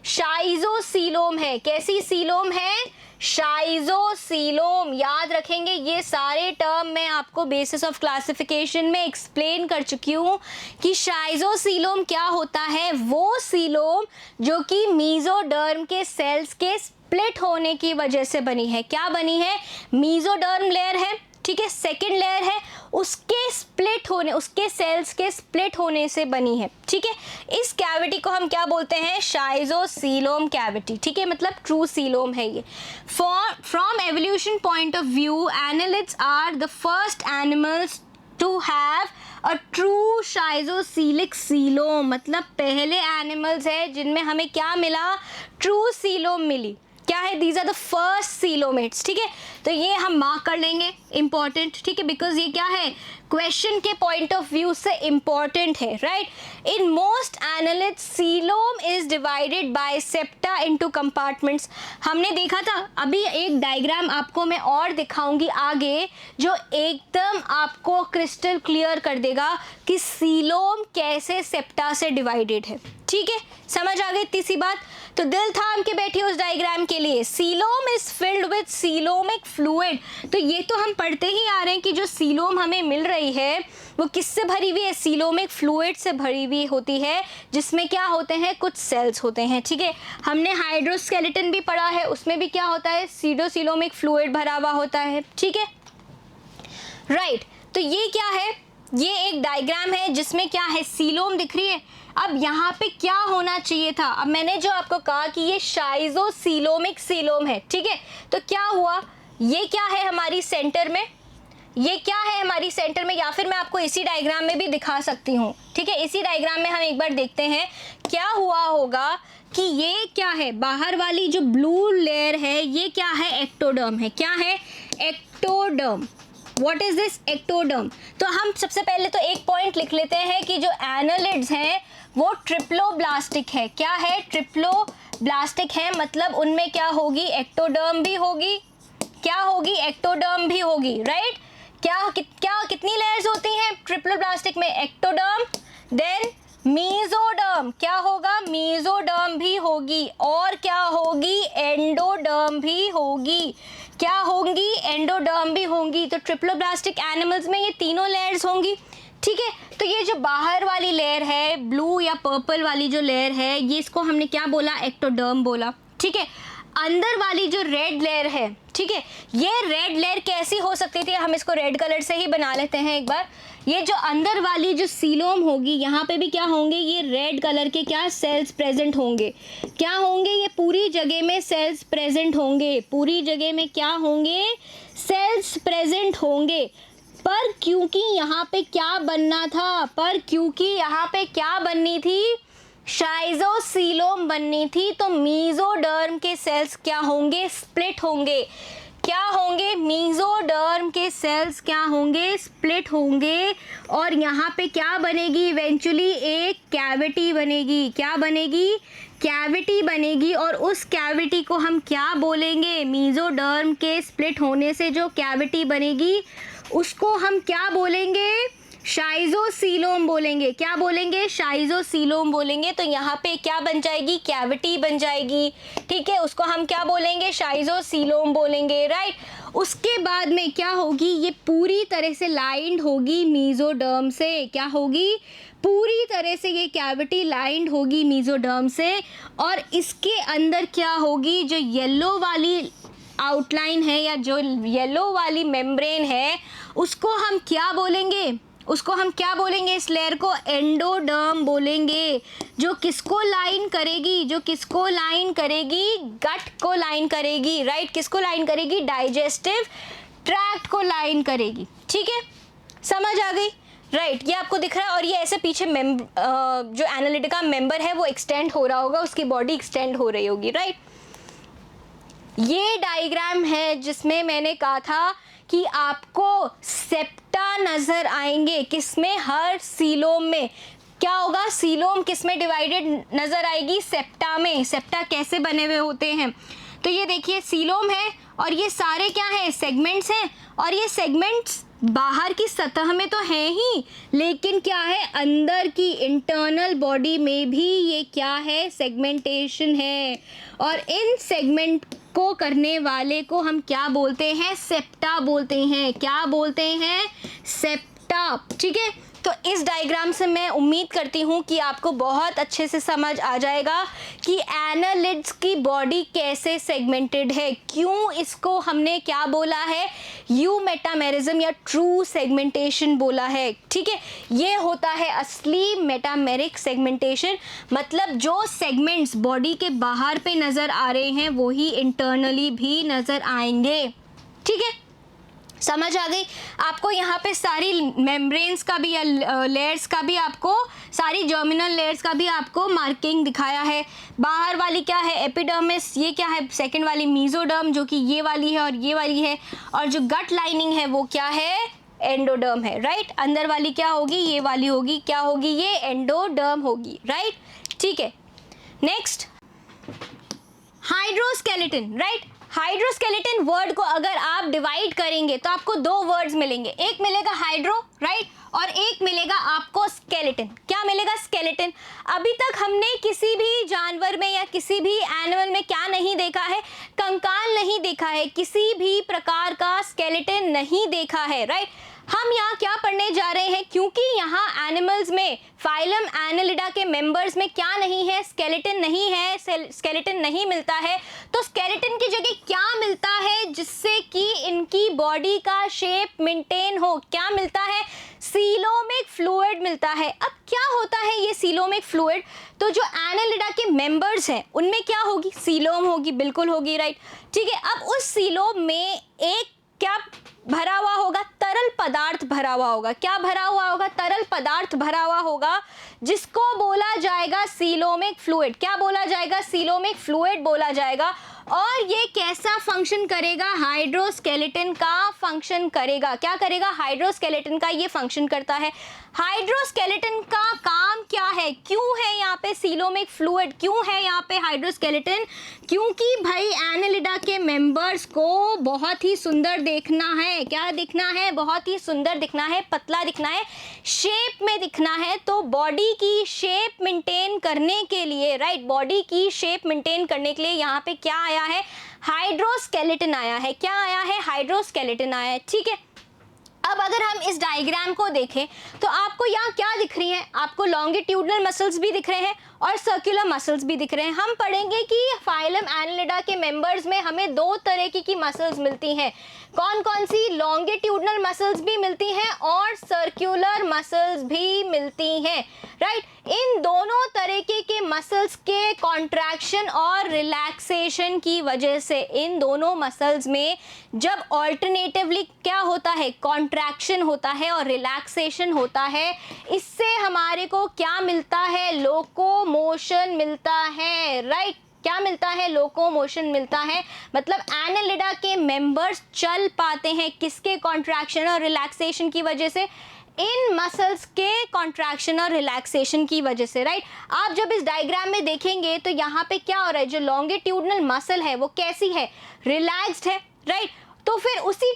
Speaker 1: शाइजोसीलोम है, कैसी सीलोम है, शाइजोसीलोम। याद रखेंगे ये सारे टर्म मैं आपको बेसिस ऑफ क्लासिफिकेशन में एक्सप्लेन कर चुकी हूँ कि शाइजोसीलोम क्या होता है, वो सीलोम जो कि मीजोडर्म के सेल्स के स्प्लिट होने की वजह से बनी है, क्या बनी है, मीजोडर्म लेयर है, ठीक है, सेकेंड लेयर है, उसके स्प्लिट होने, उसके सेल्स के स्प्लिट होने से बनी है, ठीक है। इस कैविटी को हम क्या बोलते हैं, शाइजोसीलोम कैविटी, ठीक है, मतलब ट्रू सीलोम है ये। From evolution point of view, annelids are the first animals to have a true schizocoelic coelom, मतलब पहले एनिमल्स है जिनमें हमें क्या मिला, ट्रू सीलोम मिली, क्या है, these are the first coelomates, ठीक है। तो ये हम मार्क कर लेंगे, इंपॉर्टेंट, ठीक है, बिकॉज ये क्या है, क्वेश्चन के पॉइंट ऑफ व्यू से इंपॉर्टेंट है, right. In most annelids coelom is divided by septa into compartments. हमने देखा था, अभी एक डायग्राम आपको मैं और दिखाऊंगी आगे जो एकदम आपको क्रिस्टल क्लियर कर देगा कि सीलोम कैसे सेप्टा से डिवाइडेड है, ठीक है, समझ आ गई इतनी सी बात। तो दिल थाम के बैठिए उस डायग्राम के लिए। Coelom is filled with coelomic fluid, तो ये तो हम पढ़ते ही आ रहे हैं कि जो सीलोम हमें मिल रही है वो किससे भरी हुई है, सीलोमिक फ्लूइड से भरी हुई होती है, जिसमें क्या होते हैं, कुछ सेल्स होते हैं, ठीक है। हमने हाइड्रोस्केलेटन भी पढ़ा है, उसमें भी क्या होता है, सीडोसीलोमिक फ्लूइड भरा हुआ होता है, ठीक है, राइट। तो ये क्या है, ये एक डायग्राम है जिसमें क्या है, सीलोम दिख रही है। अब यहाँ पे क्या होना चाहिए था, अब मैंने जो आपको कहा कि ये शाइजोसीलोमिक सीलोम है, ठीक है, तो क्या हुआ, ये क्या है हमारी सेंटर में, ये क्या है हमारी सेंटर में, या फिर मैं आपको इसी डायग्राम में भी दिखा सकती हूँ, ठीक है। इसी डायग्राम में हम एक बार देखते हैं क्या हुआ होगा कि ये क्या है, बाहर वाली जो ब्लू लेयर है ये क्या है, एक्टोडर्म है, क्या है, ectoderm. What is this, ectoderm. तो हम सबसे पहले तो एक पॉइंट लिख लेते हैं कि जो एनालिड्स हैं वो ट्रिप्लोब्लास्टिक है, क्या है, ट्रिप्लोब्लास्टिक है, मतलब उनमें क्या होगी, एक्टोडर्म भी होगी, क्या होगी, एक्टोडर्म भी होगी, राइट। कितनी लेयर्स होती हैं ट्रिप्लोब्लास्टिक में, एक्टोडर्म, देन मीजोडर्म, क्या होगा, मीजोडर्म भी होगी, और क्या होगी, एंडोडर्म भी होगी, क्या होंगी, एंडोडर्म भी होंगी। तो ट्रिप्लोब्लास्टिक एनिमल्स में ये तीनों लेयर्स होंगी, ठीक है। तो ये जो बाहर वाली लेयर है, ब्लू या पर्पल वाली जो लेयर है, ये इसको हमने क्या बोला, एक्टोडर्म बोला, ठीक है। अंदर वाली जो रेड लेयर है, ठीक है, ये रेड लेयर कैसी हो सकती थी, हम इसको रेड कलर से ही बना लेते हैं एक बार। ये जो अंदर वाली जो सीलोम होगी, यहाँ पे भी क्या होंगे, ये रेड कलर के क्या सेल्स प्रेजेंट होंगे। क्या होंगे, ये पूरी जगह में सेल्स प्रेजेंट होंगे, पूरी जगह में क्या होंगे, सेल्स प्रेजेंट होंगे। पर क्योंकि यहाँ पे क्या बनना था, पर क्योंकि यहाँ पे क्या बननी थी, शाइजोसीलोम बननी थी, तो मीजोडर्म के सेल्स क्या होंगे, स्प्लिट होंगे। क्या होंगे, मीजोडर्म के सेल्स क्या होंगे, स्प्लिट होंगे। और यहाँ पे क्या बनेगी, इवेंचुअली एक कैविटी बनेगी। क्या बनेगी, कैविटी बनेगी। और उस कैविटी को हम क्या बोलेंगे, मीजोडर्म के स्प्लिट होने से जो कैविटी बनेगी उसको हम क्या बोलेंगे, शाइजोसीलोम बोलेंगे। क्या बोलेंगे, शाइजोसीलोम बोलेंगे। तो यहाँ पे क्या बन जाएगी, कैविटी बन जाएगी, ठीक है। उसको हम क्या बोलेंगे, शाइजोसीलोम बोलेंगे, राइट। उसके बाद में क्या होगी, ये पूरी तरह से लाइंड होगी मीजोडर्म से। क्या होगी, पूरी तरह से ये कैविटी लाइंड होगी मीजोडर्म से। और इसके अंदर क्या होगी, जो येलो वाली आउटलाइन है या जो येलो वाली मेम्ब्रेन है, उसको हम क्या बोलेंगे, उसको हम क्या बोलेंगे, इस लेयर को एंडोडर्म बोलेंगे। जो किसको लाइन करेगी, जो किसको लाइन करेगी, गट को लाइन करेगी, राइट। किसको लाइन करेगी, डाइजेस्टिव ट्रैक्ट को लाइन करेगी, ठीक है। समझ आ गई, राइट। ये आपको दिख रहा है। और ये ऐसे पीछे जो एनालिटिका का मेंबर है वो एक्सटेंड हो रहा होगा, उसकी बॉडी एक्सटेंड हो रही होगी, राइट। ये डायग्राम है जिसमें मैंने कहा था कि आपको सेप्टा नजर आएंगे, किसमें, हर सीलोम में। क्या होगा, सीलोम किसमें डिवाइडेड नजर आएगी, सेप्टा में। सेप्टा कैसे बने हुए होते हैं, तो ये देखिए सीलोम है और ये सारे क्या है, सेगमेंट्स हैं। और ये सेगमेंट्स बाहर की सतह में तो है ही, लेकिन क्या है, अंदर की इंटरनल बॉडी में भी ये क्या है, सेगमेंटेशन है। और इन सेगमेंट को करने वाले को हम क्या बोलते हैं, सेप्टा बोलते हैं। क्या बोलते हैं, सेप्टा, ठीक है। तो इस डायग्राम से मैं उम्मीद करती हूँ कि आपको बहुत अच्छे से समझ आ जाएगा कि एनालिड्स की बॉडी कैसे सेगमेंटेड है, क्यों इसको हमने क्या बोला है, यूमेटामेरिज्म या ट्रू सेगमेंटेशन बोला है, ठीक है। ये होता है असली मेटामेरिक सेगमेंटेशन, मतलब जो सेगमेंट्स बॉडी के बाहर पे नज़र आ रहे हैं वही इंटरनली भी नज़र आएंगे, ठीक है। समझ आ गई आपको। यहाँ पे सारी मेम्ब्रेन्स का भी या लेयर्स का भी आपको, सारी जर्मिनल लेयर्स का भी आपको मार्किंग दिखाया है। बाहर वाली क्या है, एपिडर्मिस, ये क्या है, सेकंड वाली मीजोडर्म जो कि ये वाली है और ये वाली है। और जो गट लाइनिंग है वो क्या है, एंडोडर्म है, राइट। अंदर वाली क्या होगी, ये वाली होगी, क्या होगी, ये एंडोडर्म होगी, राइट, ठीक है। Next, hydroskeleton, right. Hydroskeleton word को अगर आप डिवाइड करेंगे तो आपको दो वर्ड्स मिलेंगे, एक मिलेगा हाइड्रो, राइट, और एक मिलेगा आपको स्केलेटन। क्या मिलेगा, स्केलेटन। अभी तक हमने किसी भी जानवर में या किसी भी एनिमल में क्या नहीं देखा है, कंकाल नहीं देखा है, किसी भी प्रकार का स्केलेटन नहीं देखा है, राइट। हम यहाँ क्या पढ़ने जा रहे हैं, क्योंकि यहाँ एनिमल्स में फाइलम एनालिडा के मेंबर्स में क्या नहीं है, स्केलेटन नहीं है, स्केलेटन नहीं मिलता है। तो स्केलेटन की जगह क्या मिलता है जिससे कि इनकी बॉडी का शेप मेंटेन हो, क्या मिलता है, सीलोमिक फ्लूइड मिलता है। अब क्या होता है ये सीलोमिक फ्लूइड, तो जो एनालिडा के मेंबर्स हैं उनमें क्या होगी, सीलोम होगी, बिल्कुल होगी, राइट, ठीक है। अब उस सीलोम में एक क्या भरा हुआ होगा, तरल पदार्थ भरा हुआ होगा। क्या भरा हुआ होगा, तरल पदार्थ भरा हुआ होगा, जिसको बोला जाएगा सीलोमिक फ्लूइड। क्या बोला जाएगा, सीलोमिक फ्लूइड बोला जाएगा। और ये कैसा फंक्शन करेगा, हाइड्रोस्केलेटन का फंक्शन करेगा। क्या करेगा, हाइड्रोस्केलेटन का ये फंक्शन करता है। हाइड्रोस्केलेटन का काम क्या है, है, क्यों है यहाँ पे सीलोमिक फ्लूइड, क्यों है यहाँ पे हाइड्रोस्केलेटन? क्योंकि भाई एनालिडा के मेंबर्स को बहुत ही सुंदर देखना है। क्या दिखना है? बहुत ही सुंदर दिखना है, पतला दिखना है, शेप में दिखना है। तो बॉडी की शेप मेंटेन करने के लिए, राइट, बॉडी की शेप मेंटेन करने के लिए यहाँ पे क्या आया है? हाइड्रोस्केलेटन आया है। क्या आया है? हाइड्रोस्केलेटन आया है। ठीक है, अब अगर हम इस डायग्राम को देखें तो आपको यहाँ क्या दिख रही है? आपको लॉन्गिट्यूडनल मसल्स भी दिख रहे हैं और सर्कुलर मसल्स भी दिख रहे हैं। हम पढ़ेंगे कि फाइलम एनालिडा के मेंबर्स में हमें दो तरह की मसल्स मिलती हैं। कौन कौन सी? लॉन्गिट्यूडनल मसल्स भी मिलती हैं और सर्कुलर मसल्स भी मिलती हैं, राइट। इन दोनों तरीके के मसल्स के कॉन्ट्रैक्शन और रिलैक्सेशन की वजह से, इन दोनों मसल्स में जब ऑल्टरनेटिवली क्या होता है? कॉन्ट्रैक्शन होता है और रिलैक्सेशन होता है, इससे हमारे को क्या मिलता है? लोकोमोशन मिलता है, राइट। क्या मिलता है? लोकोमोशन मिलता है। मतलब एनालिडा के मेंबर्स चल पाते हैं किसके? कॉन्ट्रैक्शन और रिलैक्सेशन की वजह से, इन मसल्स के कॉन्ट्रैक्शन और रिलैक्सेशन की वजह से, राइट। आप जब इस डायग्राम में देखेंगे तो यहाँ पे क्या हो रहा है? जो लॉन्गिट्यूडनल मसल है वो कैसी है? रिलैक्स्ड है, राइट। तो फिर उसी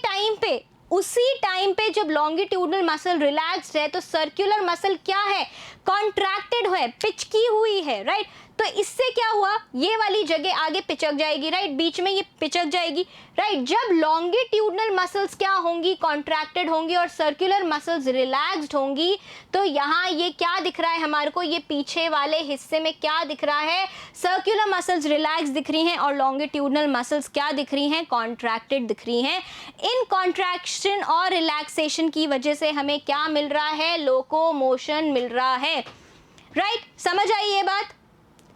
Speaker 1: टाइम पे जब लॉन्गिट्यूडनल मसल रिलैक्स्ड है तो सर्कुलर मसल क्या है? कॉन्ट्रैक्टेड है, पिचकी हुई है, राइट। तो इससे क्या हुआ? ये वाली जगह आगे पिचक जाएगी, राइट, बीच में ये पिचक जाएगी, राइट। जब लॉन्गिट्यूडनल मसल्स क्या होंगी? कॉन्ट्रैक्टेड होंगी और सर्कुलर मसल्स रिलैक्स्ड होंगी, तो यहाँ ये क्या दिख रहा है हमारे को? ये पीछे वाले हिस्से में क्या दिख रहा है? सर्कुलर मसल्स रिलैक्स दिख रही हैं और लॉन्गिट्यूडनल मसल्स क्या दिख रही हैं? कॉन्ट्रैक्टेड दिख रही हैं। इन कॉन्ट्रैक्शन और रिलैक्सेशन की वजह से हमें क्या मिल रहा है? लोकोमोशन मिल रहा है, राइट। समझ आई ये बात?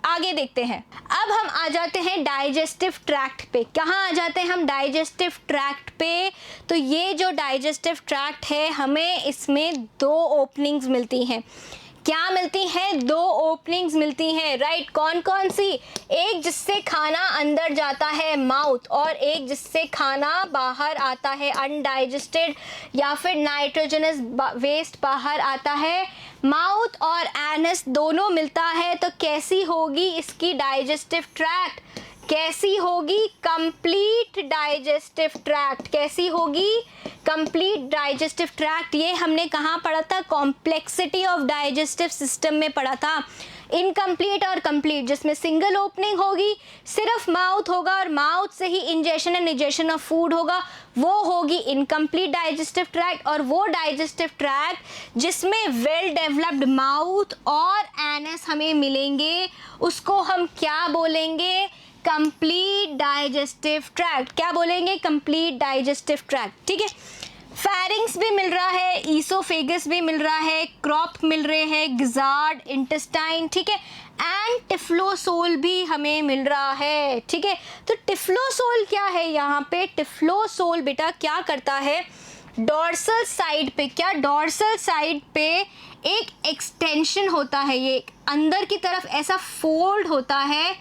Speaker 1: आगे देखते हैं। अब हम आ जाते हैं डाइजेस्टिव ट्रैक्ट पे। कहाँ आ जाते हैं हम? डाइजेस्टिव ट्रैक्ट पे। तो ये जो डाइजेस्टिव ट्रैक्ट है, हमें इसमें दो ओपनिंग्स मिलती हैं। क्या मिलती हैं? दो ओपनिंग्स मिलती हैं, राइट। कौन कौन सी? एक जिससे खाना अंदर जाता है, माउथ, और एक जिससे खाना बाहर आता है, अनडाइजेस्टेड या फिर नाइट्रोजनस वेस्ट बाहर आता है। माउथ और एनस दोनों मिलता है तो कैसी होगी इसकी डाइजेस्टिव ट्रैक्ट? कैसी होगी? Complete digestive tract. कैसी होगी? Complete digestive tract. ये हमने कहाँ पढ़ा था? कॉम्प्लेक्सिटी ऑफ डाइजेस्टिव सिस्टम में पढ़ा था। इनकम्प्लीट और कंप्लीट, जिसमें सिंगल ओपनिंग होगी, सिर्फ माउथ होगा और माउथ से ही इंजेशन एंड निजेशन ऑफ फूड होगा, वो होगी इनकम्प्लीट डाइजेस्टिव ट्रैक्ट। और वो डाइजेस्टिव ट्रैक्ट जिसमें वेल डेवलप्ड माउथ और एनस हमें मिलेंगे, उसको हम क्या बोलेंगे? Complete digestive tract. क्या बोलेंगे? कंप्लीट डाइजेस्टिव ट्रैक्ट, ठीक है। फेरिंग्स भी मिल रहा है, ईसोफेगस भी मिल रहा है, क्रॉप मिल रहे हैं, गिजार्ड, इंटेस्टाइन, ठीक है, एंड टिफ्लोसोल भी हमें मिल रहा है, ठीक है। तो टिफ्लोसोल क्या है यहाँ पे? टिफ्लोसोल बेटा क्या करता है? डॉर्सल साइड पे, क्या डॉर्सल साइड पे एक एक्सटेंशन होता है, ये अंदर की तरफ ऐसा फोल्ड होता है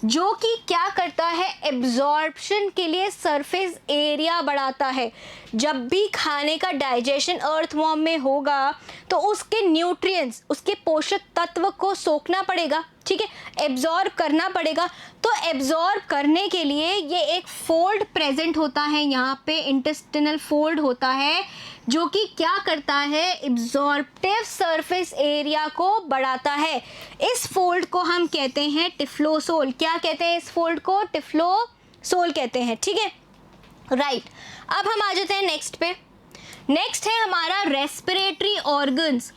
Speaker 1: जो कि क्या करता है? एब्जॉर्प्शन के लिए सरफेस एरिया बढ़ाता है। जब भी खाने का डाइजेशन अर्थवॉर्म में होगा तो उसके न्यूट्रिएंट्स, उसके पोषक तत्व को सोखना पड़ेगा, ठीक है, एब्जॉर्ब करना पड़ेगा। तो एब्जॉर्ब करने के लिए ये एक फोल्ड प्रेजेंट होता है, यहाँ पे इंटेस्टिनल फोल्ड होता है जो कि क्या करता है? एब्जॉर्प्टिव सरफेस एरिया को बढ़ाता है। इस फोल्ड को हम कहते हैं टिफ्लोसोल। क्या कहते हैं इस फोल्ड को? टिफ्लोसोल कहते हैं, ठीक है, राइट। अब हम आ जाते हैं नेक्स्ट पे। नेक्स्ट है हमारा रेस्पिरेटरी ऑर्गन्स,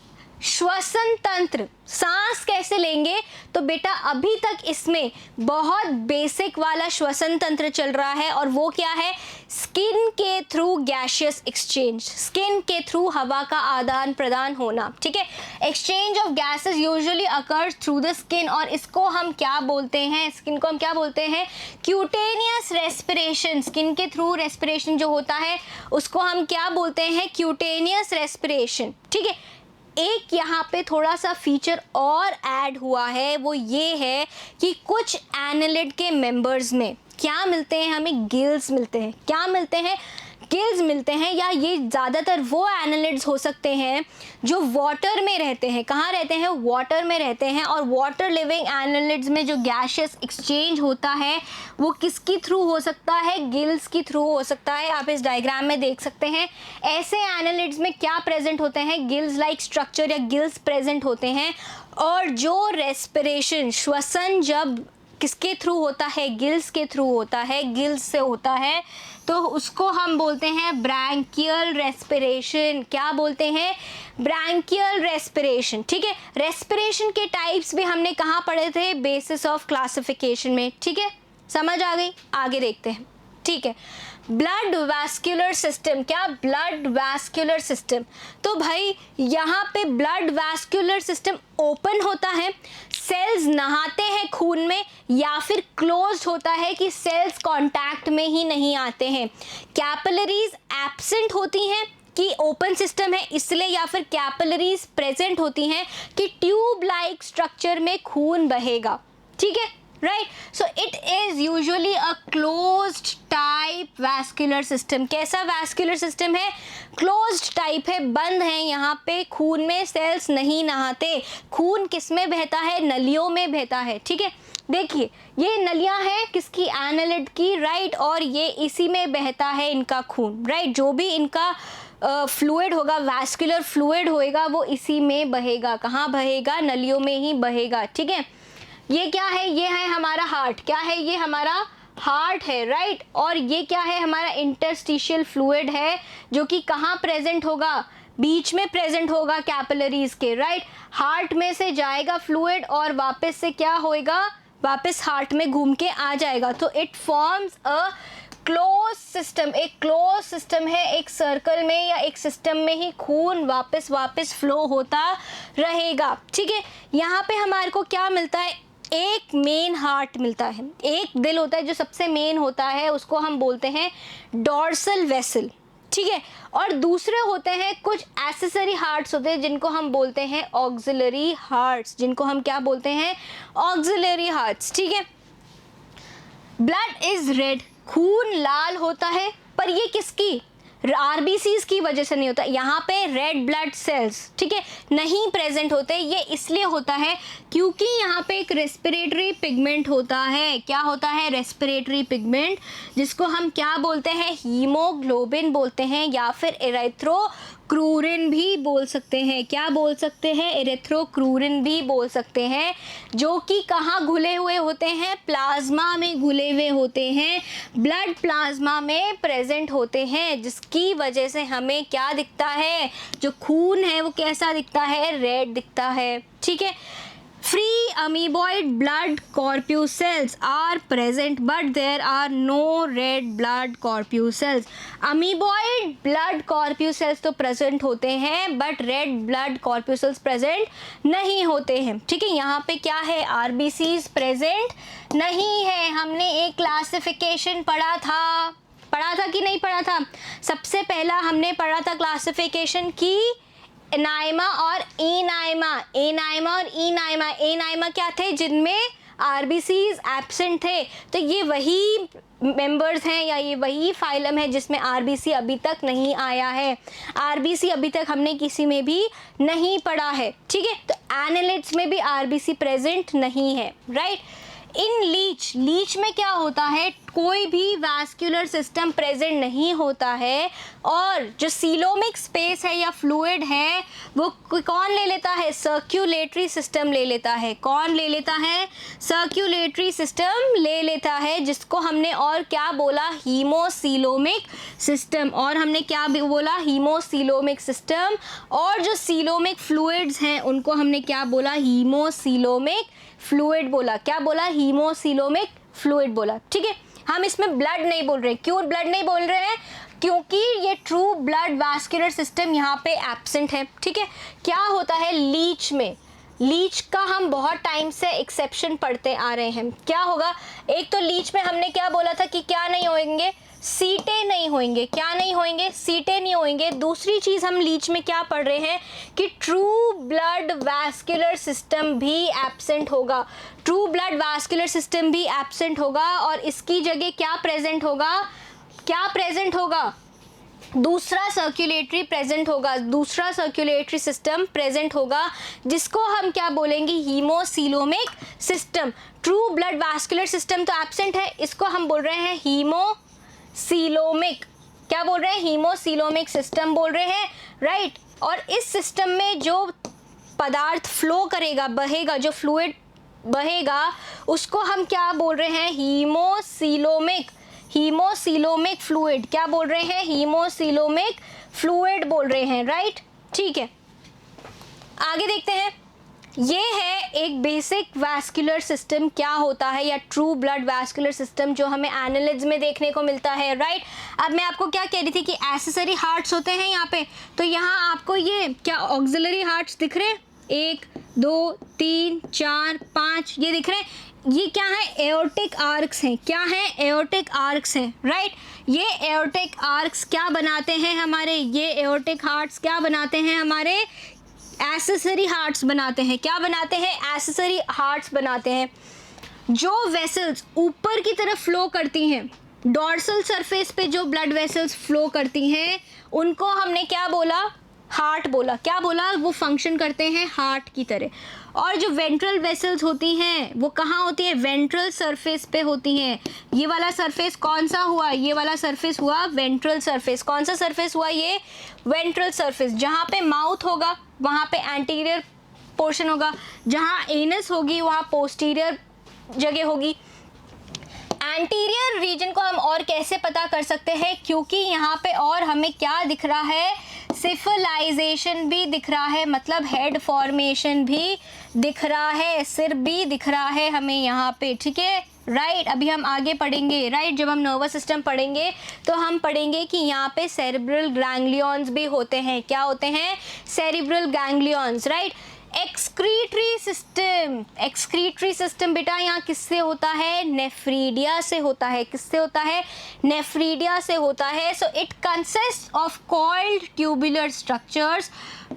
Speaker 1: श्वसन तंत्र। सांस कैसे लेंगे? तो बेटा अभी तक इसमें बहुत बेसिक वाला श्वसन तंत्र चल रहा है और वो क्या है? स्किन के थ्रू गैशियस एक्सचेंज, स्किन के थ्रू हवा का आदान प्रदान होना, ठीक है। Exchange of gases usually occurs through the skin, और इसको हम क्या बोलते हैं? स्किन को हम क्या बोलते हैं? Cutaneous respiration. स्किन के थ्रू रेस्पिरेशन जो होता है उसको हम क्या बोलते हैं? क्यूटेनियस रेस्पिरेशन, ठीक है। एक यहाँ पे थोड़ा सा फीचर और ऐड हुआ है, वो ये है कि कुछ एनालिड के मेंबर्स में क्या मिलते हैं? हमें गिल्स मिलते हैं। क्या मिलते हैं? गिल्स मिलते हैं, या ये ज़्यादातर वो एनालिड्स हो सकते हैं जो वाटर में रहते हैं। कहाँ रहते हैं? वाटर में रहते हैं। और वाटर लिविंग एनालिड्स में जो गैशियस एक्सचेंज होता है वो किसकी थ्रू हो सकता है? गिल्स की थ्रू हो सकता है। आप इस डायग्राम में देख सकते हैं ऐसे एनालिड्स में क्या प्रेजेंट होते हैं? गिल्स लाइक स्ट्रक्चर या गिल्स प्रेजेंट होते हैं। और जो रेस्पिरेशन, श्वसन जब किसके थ्रू होता है? गिल्स के थ्रू होता है, गिल्स से होता है, तो उसको हम बोलते हैं ब्रैंकियल रेस्पिरेशन। क्या बोलते हैं? Branchial respiration. ठीक है, रेस्पिरेशन के टाइप्स भी हमने कहाँ पढ़े थे? बेसिस ऑफ क्लासिफिकेशन में। ठीक है, समझ आ गई? आगे देखते हैं। ठीक है, ब्लड वैस्कुलर सिस्टम। क्या? Blood vascular system. तो भाई यहाँ पे ब्लड वैस्कुलर सिस्टम ओपन होता है, सेल्स नहाते हैं खून में, या फिर क्लोज्ड होता है कि सेल्स कांटेक्ट में ही नहीं आते हैं। कैपिलरीज एब्सेंट होती हैं कि ओपन सिस्टम है इसलिए, या फिर कैपिलरीज प्रेजेंट होती हैं कि ट्यूब लाइक स्ट्रक्चर में खून बहेगा। ठीक है, right. So it is usually a closed type vascular system. कैसा वैस्कुलर सिस्टम है? क्लोज्ड टाइप है, बंद है। यहाँ पे खून में सेल्स नहीं नहाते। खून किस में बहता है? नलियों में बहता है। ठीक है, देखिए ये नलियाँ हैं किसकी? एनालिड की, राइट। और ये इसी में बहता है इनका खून, राइट। जो भी इनका फ्लूइड होगा, वैस्कुलर फ्लूइड होएगा, वो इसी में बहेगा। कहाँ बहेगा? नलियों में ही बहेगा। ठीक है, ये क्या है? ये है हमारा हार्ट। क्या है? ये हमारा हार्ट है, राइट। और ये क्या है? हमारा इंटरस्टिशियल फ्लूइड है, जो कि कहाँ प्रेजेंट होगा? बीच में प्रेजेंट होगा कैपिलरीज के, राइट। हार्ट में से जाएगा फ्लूइड और वापस से क्या होएगा? वापस हार्ट में घूम के आ जाएगा। तो it forms a close system. एक क्लोज सिस्टम है, एक सर्कल में या एक सिस्टम में ही खून वापस फ्लो होता रहेगा। ठीक है, यहाँ पे हमारे को क्या मिलता है? एक मेन हार्ट मिलता है, एक दिल होता है जो सबसे मेन होता है, उसको हम बोलते हैं डॉर्सल वेसल। ठीक है, और दूसरे होते हैं कुछ एसेसरी हार्ट्स होते हैं जिनको हम बोलते हैं ऑक्सिलरी हार्ट्स। जिनको हम क्या बोलते हैं? Auxiliary hearts. ठीक है, ब्लड इज रेड। खून लाल होता है, पर ये किसकी? आरबीसीज की वजह से नहीं होता। यहाँ पे रेड ब्लड सेल्स, ठीक है, नहीं प्रेजेंट होते। ये इसलिए होता है क्योंकि यहाँ पे एक रेस्पिरेटरी पिगमेंट होता है। क्या होता है? रेस्पिरेटरी पिगमेंट, जिसको हम क्या बोलते हैं? हीमोग्लोबिन बोलते हैं, या फिर एरिथ्रोक्रूरिन भी बोल सकते हैं। क्या बोल सकते हैं? एरिथ्रोक्रूरिन भी बोल सकते हैं, जो कि कहाँ घुले हुए होते हैं? प्लाज्मा में घुले हुए होते हैं, ब्लड प्लाज्मा में प्रेजेंट होते हैं, जिसकी वजह से हमें क्या दिखता है? जो खून है वो कैसा दिखता है? रेड दिखता है। ठीक है, free amoeboid blood corpuscles are present but there are no red blood corpuscles. amoeboid blood corpuscles तो present होते हैं but red blood corpuscles present नहीं होते हैं। ठीक है, यहाँ पे क्या है? RBCs present नहीं है। हमने एक क्लासिफिकेशन पढ़ा था कि नहीं पढ़ा था? सबसे पहला हमने पढ़ा था क्लासिफिकेशन की एनाइमा और इनाइमा। एनाइमा और इनाइमा। एनाइमा क्या थे? जिनमें आरबीसीज एब्सेंट थे। तो ये वही मेंबर्स हैं या ये वही फाइलम है जिसमें आरबीसी अभी तक नहीं आया है। आरबीसी अभी तक हमने किसी में भी नहीं पढ़ा है। ठीक है, तो एनालिड्स में भी आरबीसी प्रेजेंट नहीं है, राइट। इन लीच में क्या होता है? कोई भी वैस्कुलर सिस्टम प्रेजेंट नहीं होता है, और जो सीलोमिक स्पेस है या फ्लूइड है वो कौन ले लेता है? सर्क्यूलेटरी सिस्टम ले लेता है। कौन ले लेता है? सर्क्यूलेटरी सिस्टम ले लेता है, जिसको हमने और क्या बोला? हीमोसीलोमिक सिस्टम। और हमने क्या भी बोला? हीमोसीलोमिक सिस्टम। और जो सीलोमिक फ्लूइड्स हैं उनको हमने क्या बोला? हीमोसीलोमिक फ्लूइड बोला। क्या बोला? हीमोसीलोमिक फ्लूइड बोला। ठीक है, हम इसमें ब्लड नहीं बोल रहे। क्यों ब्लड नहीं बोल रहे हैं? क्योंकि ये ट्रू ब्लड वैस्कुलर सिस्टम यहाँ पे एब्सेंट है। ठीक है, क्या होता है लीच में? लीच का हम बहुत टाइम से एक्सेप्शन पढ़ते आ रहे हैं। क्या होगा? एक तो लीच में हमने क्या बोला था कि क्या नहीं होंगे? सीटें नहीं होंगे। क्या नहीं होंगे? सीटें नहीं होंगे। दूसरी चीज़ हम लीच में क्या पढ़ रहे हैं कि ट्रू ब्लड वैस्कुलर सिस्टम भी एब्सेंट होगा। ट्रू ब्लड वैस्कुलर सिस्टम भी एब्सेंट होगा, और इसकी जगह क्या प्रेजेंट होगा? क्या प्रेजेंट होगा? दूसरा सर्कुलेटरी प्रेजेंट होगा, दूसरा सर्कुलेटरी सिस्टम प्रेजेंट होगा, जिसको हम क्या बोलेंगे, haemocoelomic system. True blood vascular system तो एब्सेंट है, इसको हम बोल रहे हैं हीमोसीलोमिक, क्या बोल रहे हैं, हीमोसीलोमिक सिस्टम बोल रहे हैं, राइट। और इस सिस्टम में जो पदार्थ फ्लो करेगा, बहेगा, जो फ्लूइड बहेगा, उसको हम क्या बोल रहे हैं, हीमोसीलोमिक फ्लूइड, क्या बोल रहे हैं, हीमोसीलोमिक फ्लूइड बोल रहे हैं, राइट। ठीक है, आगे देखते हैं। ये है एक बेसिक वैस्कुलर सिस्टम क्या होता है, या ट्रू ब्लड वैस्कुलर सिस्टम जो हमें एनालिड्स में देखने को मिलता है, राइट। अब मैं आपको क्या कह रही थी कि एक्सेसरी हार्ट्स होते हैं यहाँ पे, तो यहाँ आपको ये क्या ऑक्सिलरी हार्ट्स दिख रहे हैं, 1 2 3 4 5 ये दिख रहे हैं, ये क्या है, एओर्टिक आर्क्स हैं, क्या है, एओर्टिक आर्क्स हैं, राइट। ये एओर्टिक आर्क्स क्या बनाते हैं हमारे, ये एओर्टिक हार्ट्स क्या बनाते हैं हमारे, एक्सेसरी हार्ट्स बनाते हैं, क्या बनाते हैं, एक्सेसरी हार्ट्स बनाते हैं। जो वेसल्स ऊपर की तरफ फ्लो करती हैं, डॉर्सल सरफेस पे जो ब्लड वेसल्स फ्लो करती हैं, उनको हमने क्या बोला, हार्ट बोला, क्या बोला, वो फंक्शन करते हैं हार्ट की तरह। और जो वेंट्रल वेसल्स होती हैं वो कहाँ होती है, वेंट्रल सरफेस पे होती हैं। ये वाला सरफेस कौन सा हुआ, ये वाला सरफेस हुआ वेंट्रल सरफेस। कौन सा सरफेस हुआ, ये वेंट्रल सरफेस। जहाँ पे माउथ होगा वहाँ पे एंटीरियर पोर्शन होगा, जहाँ एनस होगी वहाँ पोस्टीरियर जगह होगी। एंटीरियर रीजन को हम और कैसे पता कर सकते हैं, क्योंकि यहाँ पे और हमें क्या दिख रहा है, सिफलाइजेशन भी दिख रहा है, मतलब हेड फॉर्मेशन भी दिख रहा है, सिर भी दिख रहा है हमें यहाँ पे, ठीक है, राइट। अभी हम आगे पढ़ेंगे, राइट, जब हम नर्वस सिस्टम पढ़ेंगे तो हम पढ़ेंगे कि यहाँ पे सेरिब्रल गैंग्लियंस भी होते हैं, क्या होते हैं, cerebral ganglions, right. Excretory system बेटा यहाँ किससे होता है, नेफ्रीडिया से होता है, किससे होता है, नेफ्रीडिया से होता है। So it consist of coiled tubular structures